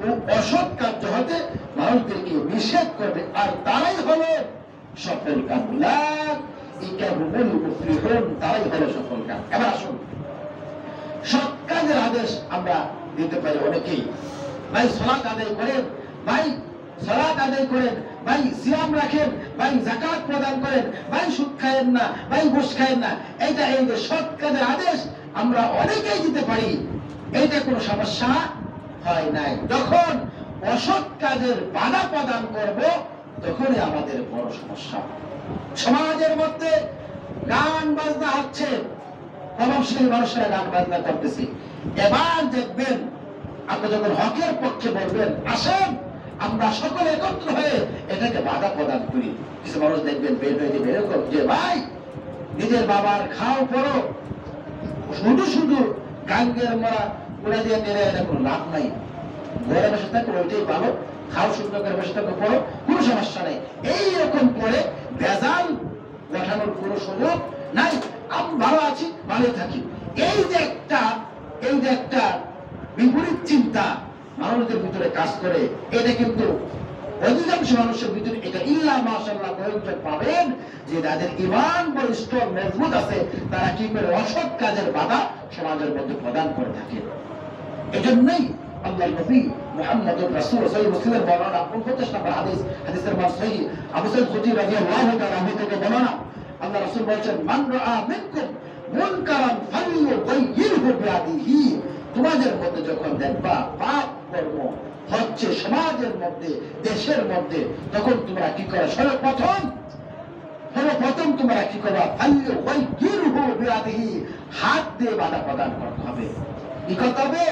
ও অসৎ কার্য হতে মানুষদেরকে নিষেধ করবে, আর তারাই হলো সফল কাম। তারাই হলো সফল কাম। এবার আসুন, সৎ কাজের আদেশ আমরা দিতে পারি অনেকেই। ভাই সালাত আদায় করেন, ভাই সালাত আদায় করেন, ভাই সিয়াম রাখেন, ভাই যাকাত প্রদান করেন, ভাই সুদ খায়েন না, ভাই ঘুষ খায়েন না। এইটা এই যে সৎ কাজের আদেশ আমরা অনেকেই দিতে পারি, এইটা কোনো সমস্যা হয় নাই। যখন অসৎ কাজের বাধা প্রদান করব তখনই আমাদের বড় সমস্যা। সমাজের মধ্যে গান বাজনা হচ্ছে, প্রভাবশালী মানুষেরা গান বাজনা করতেছে। এবার দেখবেন আপনি যখন হকের পক্ষে বলবেন, আসেন আমরা সকলে একত্র হয়ে এটাকে বাধা প্রদান করি, কিছু মানুষ দেখবেন বের হয়ে যাবে এরকম যে ভাই নিজের বাবার খাও পড়ো, শুধু শুধু গাঙ্গের মরা উড়ে দিয়ে মেরে এটা কোনো লাভ নাই, ঘরে বসে থাকো ওইটাই ভালো, খাও সুন্দর করে বসে থাকো পড়ো, কোনো সমস্যা নেই। এইরকম করে ভেজাল গঠানোর কোনো সুযোগ নাই। আমি ভালো আছি, ভালোই থাকি, এই যে একটা বিপরীত চিন্তা মানুষদের ভিতরে কাজ করে, এটা কিন্তু অধিকাংশ মানুষের ভিতরে এটা ইল্লা মাশাআল্লাহ প্রয়োজন পাবেন যে যাদের ঈমান বলিষ্ঠ মজবুত আছে, তারা কি করে অসৎ কাজের বাধা সমাজের মধ্যে প্রদান করে থাকে। এজন্যই আল্লাহর নবী মুহাম্মদুর রাসূল সহিহ মুসলিমের বর্ণনা 49 নম্বর হাদিসের মান সহিহ আবু সাঈদ খুদরি রাদিয়াল্লাহু তাআলা আনহু থেকে বর্ণনা, আল্লাহ রাসূল বলেছেন, মান রাআ মিনকুম মুনকারান ফালইয়ুগাইয়িরহু বিয়াদিহি। তোমাদের মধ্যে যখন দেখবা পাপ কর্ম হচ্ছে সমাজের মধ্যে, দেশের মধ্যে, তখন তোমরা কি করো? সর্বপ্রথম তোমরা কি করবা? ফালইয়ুগাইয়িরহু বিয়াদিহি, হাত দিয়ে বাধা প্রদান করতে হবে। কি করতে হবে?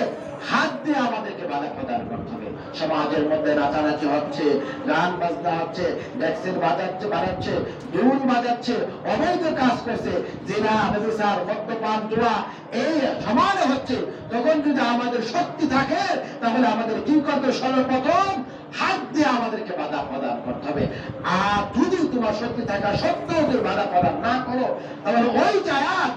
হাত দিয়ে আমাদেরকে বাধা প্রদান করতে হবে। সমাজের মধ্যে নাচানাচি হচ্ছে, গান বাজনা হচ্ছে, ডেক্সের বাজাচ্ছে, দুল বাজাচ্ছে, অবৈধ কাজ করছে, জিনা, ব্যভিচার, মদ্যপান, জুয়া, এই সমানে হচ্ছে। তখন যদি আমাদের শক্তি থাকে তাহলে আমাদের কি করতে হবে? সর্বপ্রথম হাত দিয়ে আমাদেরকে বাধা প্রদান করতে হবে। আর যদি তোমার শক্তি থাকা সত্ত্বেও যদি বাধা প্রদান না করো, তাহলে ওই জায়াত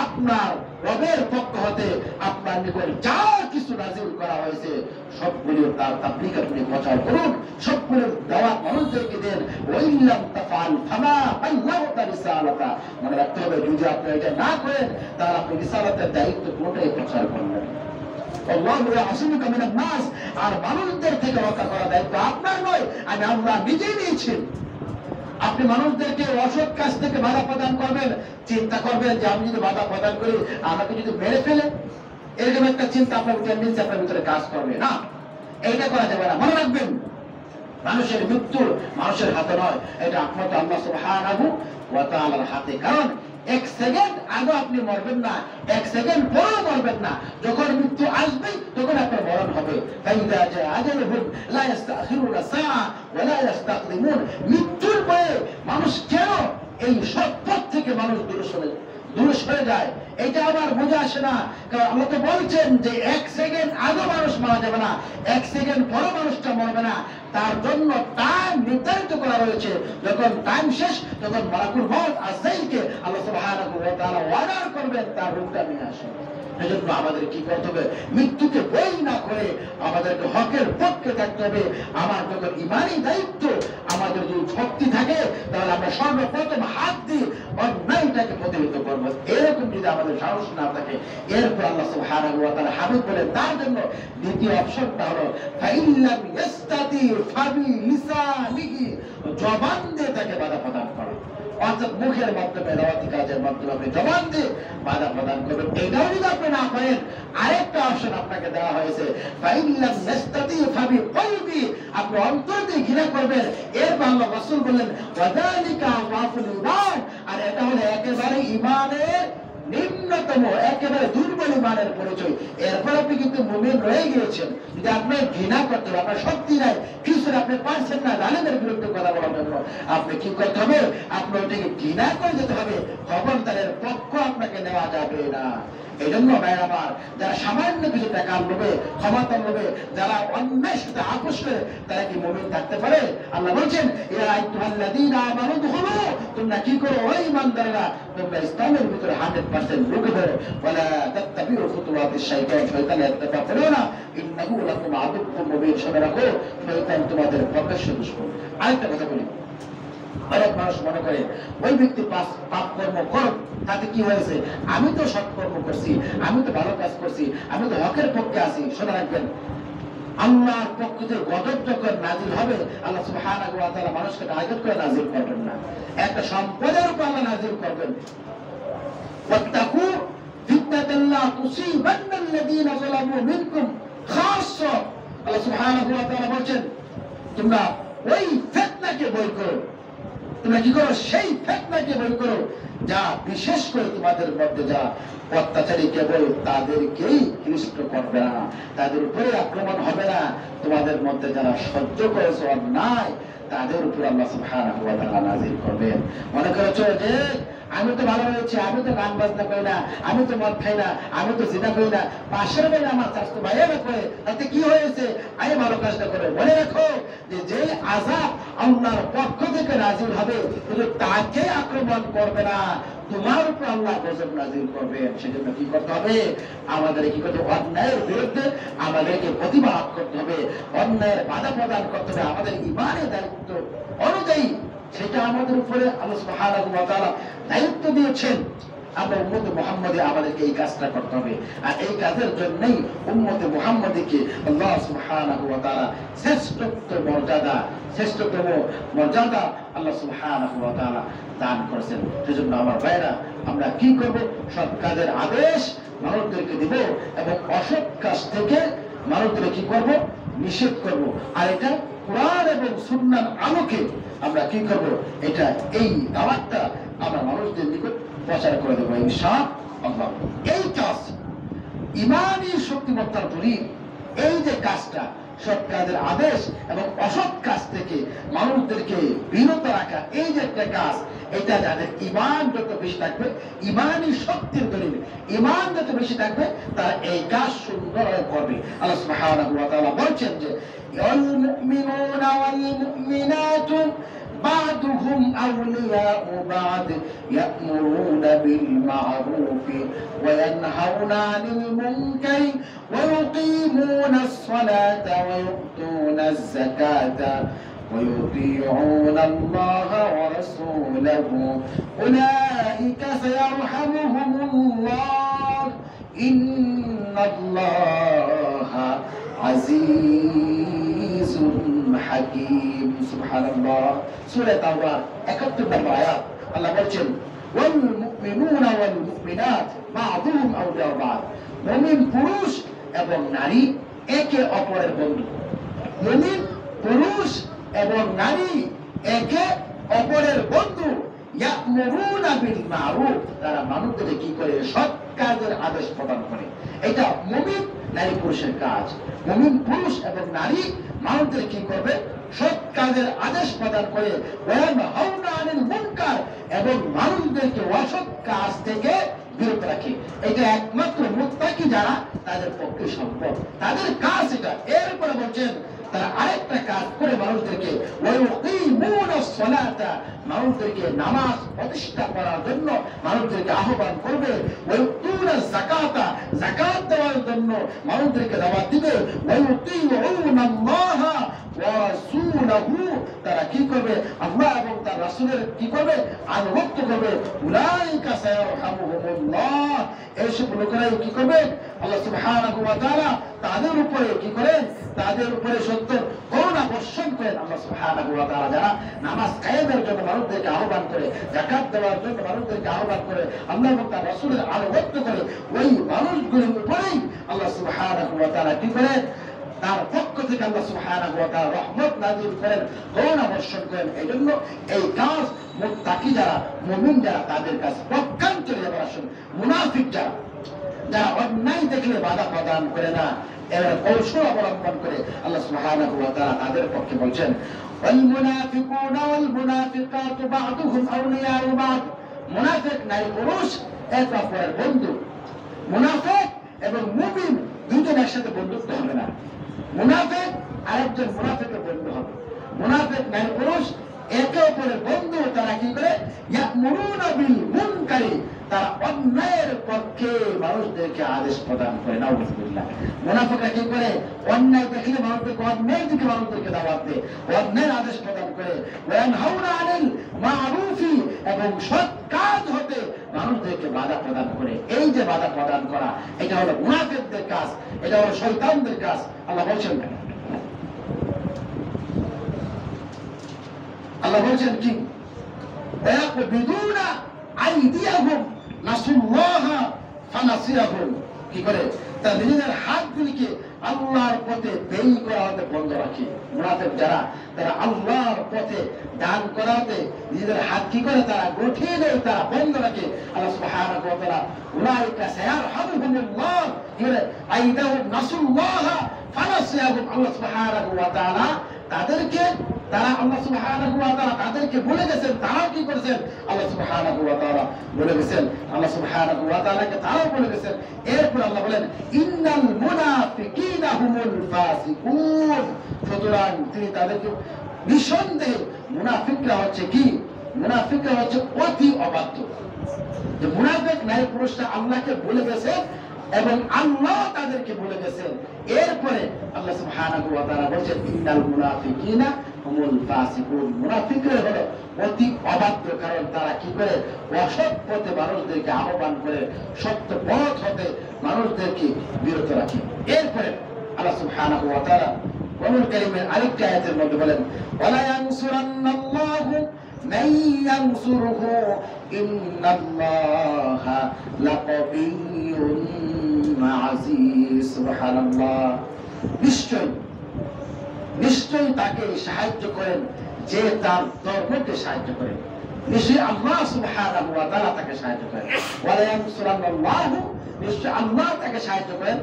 আপনার রবের পক্ষ হতে আপনার নিকট যা কিছু নাযিল করা হয়েছে সবগুলোর তার তাবলীগ আপনি প্রচার করুন, সবগুলোর দাওয়াত মানুষদেরকে দেন। ওয়াইল্লাম তাফআল ফামা বাল্লাগতা রিসালাতা। মনে রাখতে হবে, যদি আপনি এটা না করেন তাহলে আপনি রিসালাতের দায়িত্ব পুরোটাই প্রচার করবেন। আল্লাহু ইয়াসিমুকা মিনান নাস, আর মানুষদের থেকে রক্ষা করার দায়িত্ব আপনার নয়, আমি আল্লাহ নিজেই নিয়েছি। আপনি মানুষদেরকে অসৎ কাজ থেকে বাধা প্রদান করবেন, চিন্তা করবেন যে আমি যদি বাধা প্রদান করি আমাকে যদি মেরে ফেলে, এরকম একটা চিন্তা আপনার টেন্ডেন্সি আপনার ভিতরে কাজ করবে না। এইটা করা যাবে না। মনে রাখবেন, মানুষের মৃত্যু মানুষের হাতে নয়, এটা একমাত্র আল্লাহ সুবহানাহু ওয়া তাআলার হাতে। কারণ এক সেকেন্ড আগে আপনি মরবেন না, এক সেকেন্ড পরেও মরবেন না। যখন মৃত্যু আসবে তখন আপনার মরণ হবে। ফাইদা জাআ আজালুহুম লা ইস্তাখিরুনা সাআ ওয়া লা ইস্তাকদিমুন। মৃত্যুর পরে মানুষ কেন এই সৎ পথ থেকে মানুষ দূরে সরে যায়, এটা আবার বোঝা আসে না। কারণ আল্লাহ তো বলছেন যে এক সেকেন্ড আগে মানুষ মারা যাবে না, এক সেকেন্ড পরে মানুষটা মরবে না। তার জন্য টাইম নির্ধারিত করা রয়েছে। যখন টাইম শেষ তখন মালাকুল মউত আজরাইলকে আল্লাহ সুবহানাহু ওয়া তাআলা অর্ডার করবেন তার রূপটা নিয়ে আসেন। এজন্য আমাদের কি করতে হবে? মৃত্যুকে বই না করে আমাদেরকে হকের পক্ষে থাকতে হবে। আমার যখন ইমানি দায়িত্ব, আমাদের যদি শক্তি থাকে তাহলে আমরা সর্বপ্রথম হাত দিয়ে অন্যায়টাকে প্রতিহত করবো। এরকম যদি আমাদের সাহস না থাকে, এরপর আল্লাহ সুবহানাহু ওয়া তাআলা হাবিব বলেন তার জন্য দ্বিতীয় অপশনটা হলো ফাইল্লাম ইস্তাতি ফাবিলিসানিহি, জবান দিয়ে তাকে বাধা প্রদান করা। অর্থাৎ মুখের মাধ্যমে, দাওয়াতি কাজের মাধ্যমে আপনি জবান দিয়ে বাধা প্রদান করবেন। এটাও যদি আপনি না করেন, আরেকটা অপশন আপনাকে দেওয়া হয়েছে, ফাইল্লাম ইস্তাতি ফাবিকলবি, আপনি অন্তর দিয়ে ঘৃণা করবেন। এরপর আল্লাহ রাসূল বললেন ওয়াযালিকা আযআফুল ঈমান, আর এটা হলো একেবারে ঈমানের নিম্নতম, একেবারে দুর্বল ইমানের পরিচয়। এরপর আপনি কিন্তু মুমিন রয়ে গিয়েছেন। যদি আপনি ঘৃণা করতে হবে, আপনার শক্তি নাই, ফিউচারে আপনি আপনি পারছেন না জালেমের বিরুদ্ধে কথা বলার জন্য, আপনি কি করতে হবে? আপনি ওইটাকে ঘৃণা করে যেতে হবে, খবরদারের পক্ষ আপনাকে নেওয়া যাবে না। এই জন্য ভাই আমার, যারা সামান্য কিছু টাকার লোভে, ক্ষমতার লোভে, যারা অন্যায় সাথে আপোষ করে, তারা কি মুমিন থাকতে পারে? আল্লাহ বলছেন, ইয়া আইয়ুহাল্লাযীনা আমানু দুখুলু, তোমরা কি করো ওই ইমানদাররা, তোমরা ইসলামের ভিতরে 100% ঢুকে পড়ো। ওয়ালা তাত্তাবিউ খুতুওয়াতিশ শাইতান, শয়তানের ইত্তেবা করো না। ইন্নাহু লাকুম আদুউম মুবিন, শুনে রাখো শয়তান তোমাদের প্রকাশ্য দুশমন। আরেকটা কথা বলি, অনেক মানুষ মনে করে ওই ব্যক্তি পাপ কর্ম করো, তাতে কি হয়েছে? আমি তো সৎকর্ম করছি, আমি তো ভালো কাজ করছি, আমি তো হকের পক্ষে আছি। শুনে রাখবেন, আল্লাহর পক্ষ থেকে গজব যখন নাজিল হবে, আল্লাহ সুবহানাহু ওয়া তাআলা মানুষকে টার্গেট করে নাজিল করবেন না, একটা সম্পদের উপর আল্লাহ নাজিল করবেন। ওয়াত্তাকু ফিতনাতান লা তুসিবান্নাল্লাযীনা যালামু মিনকুম খাসসা, আল্লাহ সুবহানাহু ওয়া তাআলা বলেন, তোমরা ওই ফিতনাকে ভয় করো। তোমরা কি করো? সেই ফিতনাকে ভয় করো যা বিশেষ করে তোমাদের মধ্যে যা অত্যাচারী কেবল তাদেরকেই কৃষ্ট করবে না, তাদের উপরে আক্রমণ হবে না। তোমাদের মধ্যে যারা সহ্য করেছে অন্যায়, তাদের উপর আল্লাহ সুবহানাহু ওয়া তাআলা নাযিল করবেন। মনে করেছো যে আমি তো ভালো হয়েছি, আমি তো গান বাজনা করি না, আমি তো মদ খাই না, আমি তো জিনা করি না, পাশের বাড়ি আমার চাচতো ভাইয়েরা করে, তাতে কি হয়েছে? আমি ভালো কাজটা করে। মনে রাখো যে যে আযাব আল্লাহর পক্ষ থেকে নাযিল হবে, শুধু তাকে আক্রমণ করবে না, তোমার উপর আল্লাহ গজব নাযিল করবেন। সেজন্য কি করতে হবে? আমাদের কি করতে হবে? অন্যায়ের বিরুদ্ধে আমাদেরকে প্রতিবাদ করতে হবে, অন্যায়ের বাধা প্রদান করতে হবে। আমাদের ঈমানের দায়িত্ব অনুযায়ী সেটা আমাদের উপরে আল্লাহ সুবহানাহু ওয়া তাআলা দায়িত্ব দিয়েছেন। আমরা উম্মতে মুহাম্মাদী আমাদেরকে এই কাজটা করতে হবে, আর এই কাজের জন্যই উম্মতে মুহাম্মাদীকে আল্লাহ সুবহানাহু ওয়া তাআলা শ্রেষ্ঠতম মর্যাদা আল্লাহ সুবহানাহু ওয়া তাআলা দান করেছেন। সেজন্য আমার ভাইরা, আমরা কি করব? সৎ কাজের আদেশ মানুষদেরকে দিব এবং অসৎ কাজ থেকে মানুষদের কি করব? নিষেধ করব। আর এটা কোরআন এবং সুন্নাহর আলোকে আমরা কি করব? এটা এই দাওয়াতটা আমরা মানুষদের নিকট প্রচার করে দেবো ইনশাআল্লাহ। এই কাজ ঈমানী শক্তিমত্তার দলিল। এই যে কাজটা, সৎ কাজের আদেশ এবং অসৎ কাজ থেকে মানুষদেরকে বিরত রাখা, এই যে একটা কাজ, এটা যাদের ঈমান যত বেশি থাকবে, ঈমানী শক্তির দলিল, ঈমান যত বেশি থাকবে, তারা এই কাজ সুন্দরভাবে করবে। আল্লাহ সুবহানাহু ওয়া তাআলা বলছেন যে আল মুমিনুনা ওয়াল মুমিনাতু بعضهم أولياء بعض يأمرون بالمعروف وينهون عن المنكر ويقيمون الصلاة ويؤتون الزكاة ويطيعون الله ورسوله أولئك سيرحمهم الله إن الله عزيز হাকিম। সুবহানাল্লাহ। সূরা তাওবা 71 নম্বর আয়াত আল্লাহ বলেন, ওয়াল মুমিনুনা ওয়াল মুমিনাত বা'দুহুম আউলিয়া বা'দ, মুমিন পুরুষ এবং নারী একে অপরের বন্ধু। মুমিন পুরুষ এবং নারী একে অপরের বন্ধু। ইয়া'মুরুনা বিল মা'রুফ, তারা মানুষদের কি করে? সৎ কাজের আদেশ প্রদান করে। এটা মুমিন নারী পুরুষের কাজ। মুমিন পুরুষ এবং নারী মানুষদের কি করবে? সৎ কাজের আদেশ প্রদান করে, ওয়ানহাউনা আনিল মুনকার, এবং মানুষদেরকে অসৎ কাজ থেকে বিরত রাখে। এটা একমাত্র মুত্তাকি যারা, তাদের পক্ষে সম্ভব, তাদের কাজ এটা। এরপরে বলছেন তারা আরেকটা কাজ করে মানুষদেরকে, ওয়ায়ুকিমুনাস সালাতা, মানুষদেরকে নামাজ প্রতিষ্ঠা করার জন্য মানুষদেরকে আহ্বান করবে, ওয়ায়ুতুনাজ যাকাতা, যাকাত দেওয়ার জন্য মানুষদেরকে দাওয়াত দিবে, ওয়ায়ুতিউনাল্লাহা ওয়া রাসূলাহু, তারা কি করবে? আল্লাহ এবং তার রাসূলের কি করবে? আনুগত্য করবে। উলাইকা সায়ারহামুহুমুল্লাহ, এইসব লোকেরাই কি করবে? আল্লাহ সুবহানাহু ওয়া তাআলা তাদের উপরে কি করেন? তাদের উপরে সত্য করুণা বর্ষণ করেন। আল্লাহ সুবহানাহু ওয়া তাআলা যারা নামাজ কায়েমের জন্য মানুষদেরকে আহ্বান করে, যাকাত দেওয়ার জন্য মানুষদেরকে আহ্বান করে, আল্লাহ এবং তার রাসূলের আনুগত্য করে, ওই মানুষগুলোর উপরেই আল্লাহ সুবহানাহু ওয়া তাআলা কি করেন? তার পক্ষ থেকে আল্লাহ সুবহানাহু ওয়া তাআলা রহমত নাযিল করেন, করুণা বর্ষণ করেন। এইজন্য এই কাজ মুত্তাকি যারা, মুমিন যারা, তাদের কাজ। পক্ষান্তরে যারা আসলে মুনাফিক যারা, যারা অন্যায় দেখলে বাধা প্রদান করে না, এরা কৌশল অবলম্বন করে, আল্লাহ সুবহানাহু ওয়া তাআলা তাদের পক্ষে বলছেন ওয়াল মুনাফিকুনা ওয়াল মুনাফিকাতু বা'দুহুম আউলিয়াউ বা'দ। মুনাফিক নারী পুরুষ একে অপরের বন্ধু। মুনাফিক এবং মুমিন দুইজন একসাথে বন্ধুত্ব হবে না। মুনাফিক আরেকজন মুনাফিকের বন্ধু হবে। মুনাফিক নারী পুরুষ একে অপরের বন্ধু। তারা কি করে? ইয়া'মুরুনা বিল মুনকারি, তারা অন্যায়ের পক্ষে মানুষদেরকে আদেশ প্রদান করে। নাউযুবিল্লাহ। মুনাফিকরা কি করে? অন্যায় দেখলে মানুষদেরকে অন্যায়ের দিকে মানুষদেরকে দাওয়াত দেয়, অন্যায়ের আদেশ প্রদান করে। ওয়ানহাউনা আনিল মা'রুফি, এবং সৎ কাজ হতে মানুষদেরকে বাধা প্রদান করে। এই যে বাধা প্রদান করা, এটা হলো মুনাফিকদের কাজ, এটা হলো শয়তানদের কাজ। আল্লাহ বলছেন কি? ওয়ায়াকবিদুনা আইদিয়াহুম নাসুল্লাহা ফানাসিয়াহুম। কি করে? তারা নিজেদের হাতগুলিকে আল্লাহর পথে ব্যয় করা হতে বন্ধ রাখে। মুনাফিক যারা, তারা আল্লাহর পথে দান করাতে নিজেদের হাত কি করে? তারা গঠিয়ে দেয়, তারা বন্ধ রাখে। আল্লাহ সুবহানাহু ওয়া তাআলা উলাইকা সায়ারহামুহুমুল্লাহ, কি করে? আইদাহুম নাসুল্লাহা ফানাসিয়াহুম। আল্লাহ সুবহানাহু ওয়া তাআলা তাদেরকে, তারা আল্লাহ সুবহানাহু ওয়া তাআলা তাদেরকে বলে গেছেন, তারাও কি করেছেন? আল্লাহ সুবহানাহু ওয়া তাআলা বলে গেছেন, আল্লাহ সুবহানাহু ওয়া তাআলাকে তারাও বলে গেছেন। এরপর আল্লাহ বলেন ইন্নাল মুনাফিকিনা হুমুল ফাসিকুন। সুতরাং তিনি তাদেরকে, নিঃসন্দেহে মুনাফিকরা হচ্ছে কি? মুনাফিকরা হচ্ছে অতি অবাধ্য। যে মুনাফিক নারী পুরুষরা আল্লাহকে বলে গেছে এবং আল্লাহ তাদেরকে বলে গেছেন। এরপরে আল্লাহ সুবহানাহু ওয়া তাআলা বলেন ইন্নাল মুনাফিকিনা হুমুল ফাসিকুন। মুনাফিকরা হলো অতি অবাধ্য, কারণ তারা কি করে? অসৎ পথে মানুষদেরকে আহ্বান করে, সত্য পথ হতে মানুষদেরকে বিরত রাখে। এরপরে আল্লাহ সুবহানাহু ওয়া তাআলা কোরআনুল কারীমের আরেকটি আয়াতের মধ্যে বলেন ওয়ালা ইয়ানসুরান্নাল্লাহু মান ইয়ানসুরুহু ইন্নাল্লাহা লাকাবিয়্যুন আজিজ। সুবহানাল্লাহ। নিশ্চয়ই তাকে সাহায্য করেন যে তার ধর্মকে সাহায্য করেন। নিশ্চয়ই আল্লাহ সুবহানাহু ওয়া তাআলা তাকে সাহায্য করেন। ওয়ালা ইয়ানসুরান্নাল্লাহু, নিশ্চয়ই আল্লাহ তাকে সাহায্য করেন।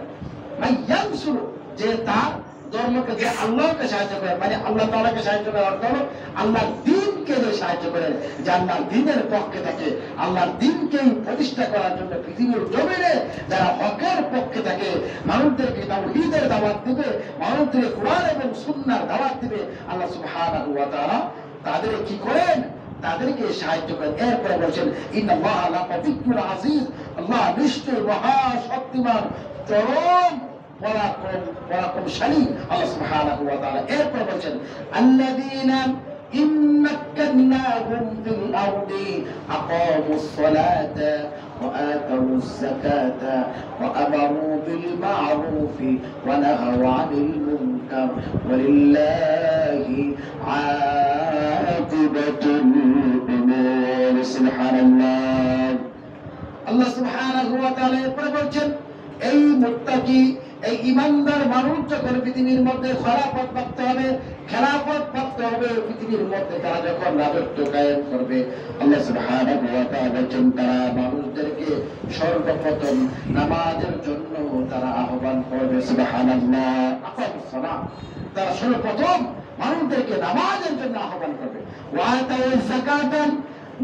মান ইয়ানসুরু, যে তার ধর্মকে, যে আল্লাহকে সাহায্য করেন, মানে আল্লাহ তাআলাকে সাহায্য করার অর্থ হলো আল্লাহর দ্বীনকে যে সাহায্য করেন, যে আল্লাহর দ্বীনের পক্ষে থাকে, আল্লাহর দ্বীনকেই প্রতিষ্ঠা করার জন্য পৃথিবীর জমিনে যারা হকের পক্ষে থাকে, মানুষদেরকে তাওহীদের দাওয়াত দিবে, মানুষদেরকে কোরআন এবং সুন্নাহর দাওয়াত দিবে, আল্লাহ সুবহানাহু ওয়া তাআলা তাদের কি করেন? তাদেরকে সাহায্য করেন। এরপরে বলছেন ইন্নাল্লাহা লাকাবিয়্যুন আজিজ, আল্লাহ নিশ্চয়ই মহা শক্তিমান, চরম পরাক্রমশালী আল্লাহ সুবহানাহু ওয়া তাআলা। এরপর বলছেন আল্লাযীনা ইম্মাক্কান্নাহুম ফিল আরদি আকামুস সালাতা ওয়া আতাউজ যাকাতা ওয়া আমারু বিল মা'রুফি ওয়া নাহাউ আনিল মুনকার ওয়ালিল্লাহি আকিবাতুল উমুর। সুবহানাল্লাহ। আল্লাহ সুবহানাহু ওয়া তাআলা এরপর বলছেন এই মুত্তাকি, এই ইমানদার মানুষ যখন পৃথিবীর মধ্যে খেলাফত প্রাপ্ত হবে, খেলাফত প্রাপ্ত হবে পৃথিবীর মধ্যে, তারা যখন রাজত্ব কায়েম করবে, আল্লাহ সুবহানাহু ওয়া তাআলা বলেন তারা মানুষদেরকে সর্বপ্রথম নামাজের জন্য তারা আহ্বান করবে। সুবহানাল্লাহ। আকামুস সালাত, তারা সর্বপ্রথম মানুষদেরকে নামাজের জন্য আহ্বান করবে। ওয়া আতাউজ যাকাতান,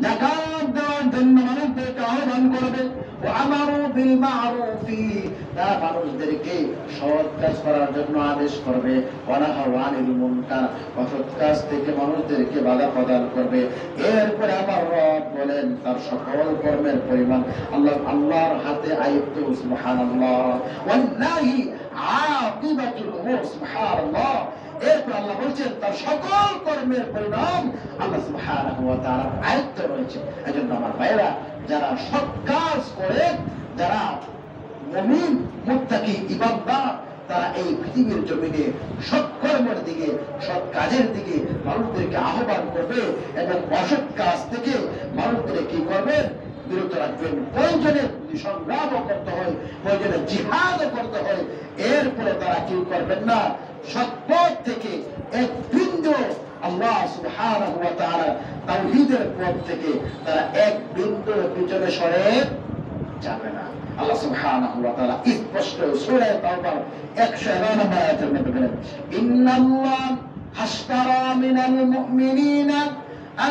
যাকাত দেওয়ার জন্য মানুষদেরকে আহ্বান করবে। ওয়া আমারু বিল মা'রুফি, তারা মানুষদেরকে সৎ কাজ করার জন্য আদেশ করবে। ওয়া নাহাউ আনিল মুনকার, অসৎ কাজ থেকে মানুষদেরকে বাধা প্রদান করবে। এরপরে আমার রব বলেন তার সকল কর্মের পরিমাণ আল্লাহর হাতে আয়ত্ত। সুবহানাল্লাহ। ওয়াল্লাহি আকিবাতুল উমুর। সুবহানাল্লাহ। এরপর আল্লাহ বলছেন তার সকল কর্মের পরিণাম আল্লাহ সুবহানাহু ওয়া তাআলার আয়ত্তে রয়েছে। এজন্য আমার ভাইরা, যারা সৎ কাজ করে, যারা মুমিন মুত্তাকি ইমানদার, তারা এই পৃথিবীর জমিনে সৎ কর্মের দিকে, সৎ কাজের দিকে মানুষদেরকে আহ্বান করবে এবং অসৎ কাজ থেকে মানুষদের কি করবেন? বিরত রাখবেন। প্রয়োজনে সংগ্রামও করতে হয়, প্রয়োজনে জিহাদও করতে হয়। এরপরে তারা কি করবেন না? সৎপথ থেকে এক বিন্দু আল্লাহ সুবহানাহু ওয়া তাআলা তাওহীদের পথ থেকে তারা এক বিন্দু পিছনে সরে যাবে না। আল্লাহ সুবহানাহু ওয়া তাআলা স্পষ্ট সূরা তাওবা 111 নম্বর আয়াতের মধ্যে বলেন, ইন্নাল্লাহ হাশতারা মিনাল মুমিনিনা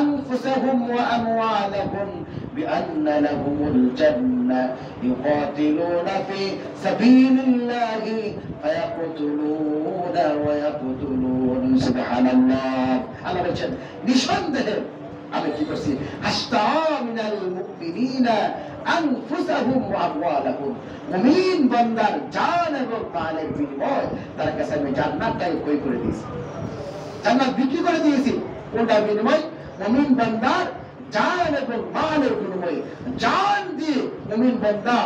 أنفسهم وأموالهم بأن لهم الجنة يقاتلون في سبيل الله فيقتلون ويقتلون سبحان الله الله بلشن নিঃসন্দেহে আমি কি করছি হাশতারা মিনাল মুমিনিনা আনফুসাহুম ওয়া আমওয়ালাহুম মুমিন বান্দার জান এবং মালের বিনিময় তার কাছে আমি জান্নাতটাই কই করে দিয়েছি, জান্নাত বিক্রি করে দিয়েছি। কোনটা বিনিময়? মুমিন বান্দার জান এবং মালের বিনিময়ে। জান দিয়ে মুমিন বান্দা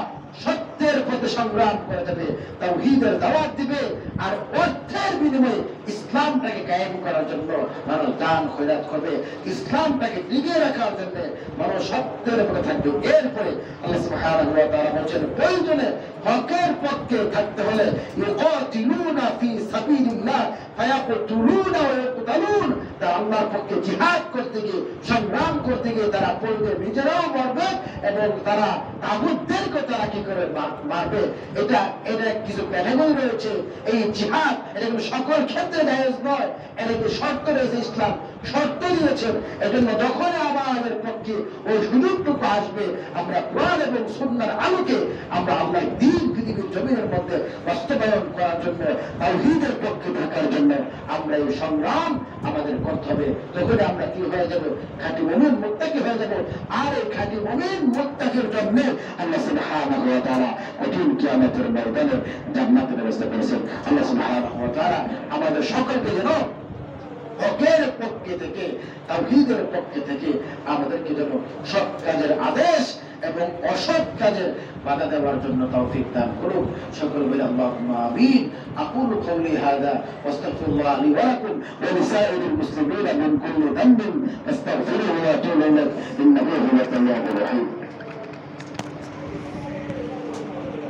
সত্যের পথে সংগ্রাম করে যাবে, তাওহীদের দাওয়াত দিবে, আর অর্থের বিনিময়ে ইসলামটাকে কায়েম করার জন্য মানুষ দান খয়রাত করবে, ইসলামটাকে টিকিয়ে রাখার জন্য মানুষ সত্যের পথে থাকবে। এরপরে আল্লাহ সুবহানাহু ওয়া তাআলা বলেন, প্রয়োজনে হকের পক্ষে থাকতে হলে ইউকাতিলুনা ফি সাবিলিল্লাহ ফায়াকতুলুনা ওয়া ইয়াকতালুন, তারা আল্লাহর পক্ষে জিহাদ করতে গিয়ে সংগ্রাম করতে গিয়ে তারা পড়বে, নিজেরাও মরবে এবং তারা তাগুতদেরকে তারা কি করে মারবে। এটা কিছু ক্যাটাগরি রয়েছে। এই জিহাদ এটা কিন্তু সকল ক্ষেত্রে জায়েজ নয়, এটা কিন্তু শর্ত রয়েছে, ইসলাম শর্ত দিয়েছেন। এজন্য যখন আমাদের পক্ষে ওই সুযোগটুকু আসবে, আমরা কোরআন এবং সুন্নাহর আলোকে আমরা আল্লাহর দ্বীন পৃথিবীর জমিনের মধ্যে বাস্তবায়ন করার জন্য, তাওহীদের পক্ষে থাকার জন্য আমরা এই সংগ্রাম আমাদের করতে হবে। তখন আমরা কি হয়ে যাব? খাঁটি মুমিন মুত্তাকি হয়ে যাব। আর এই খাঁটি মুমিন মুত্তাকির জন্য আল্লাহ সুবহানাহু ওয়া তাআলা কঠিন কিয়ামতের ময়দানে জান্নাতের ব্যবস্থা করেছেন। আল্লাহ সুবহানাহু ওয়া তাআলা আমাদের সকলকে যেন হকের পক্ষে থেকে, তাওহীদের পক্ষে থেকে আমাদেরকে যেন সৎ কাজের আদেশ এবং অসৎ কাজের বাধা দেওয়ার জন্য তৌফিক দান করুন। সকল বলে আল্লাহুম্মা আমিন। আকুলু কওলি হাযা ওয়াস্তাগফিরুল্লাহ লি ওয়া লাকুম ওয়া লিসাইরিল মুসলিমিনা মিন কুল্লি যামবিন ফাস্তাগফিরুহু ওয়া তুবু ইলাইহি ইন্নাহু হুয়াত তাওয়াবুর রাহিম।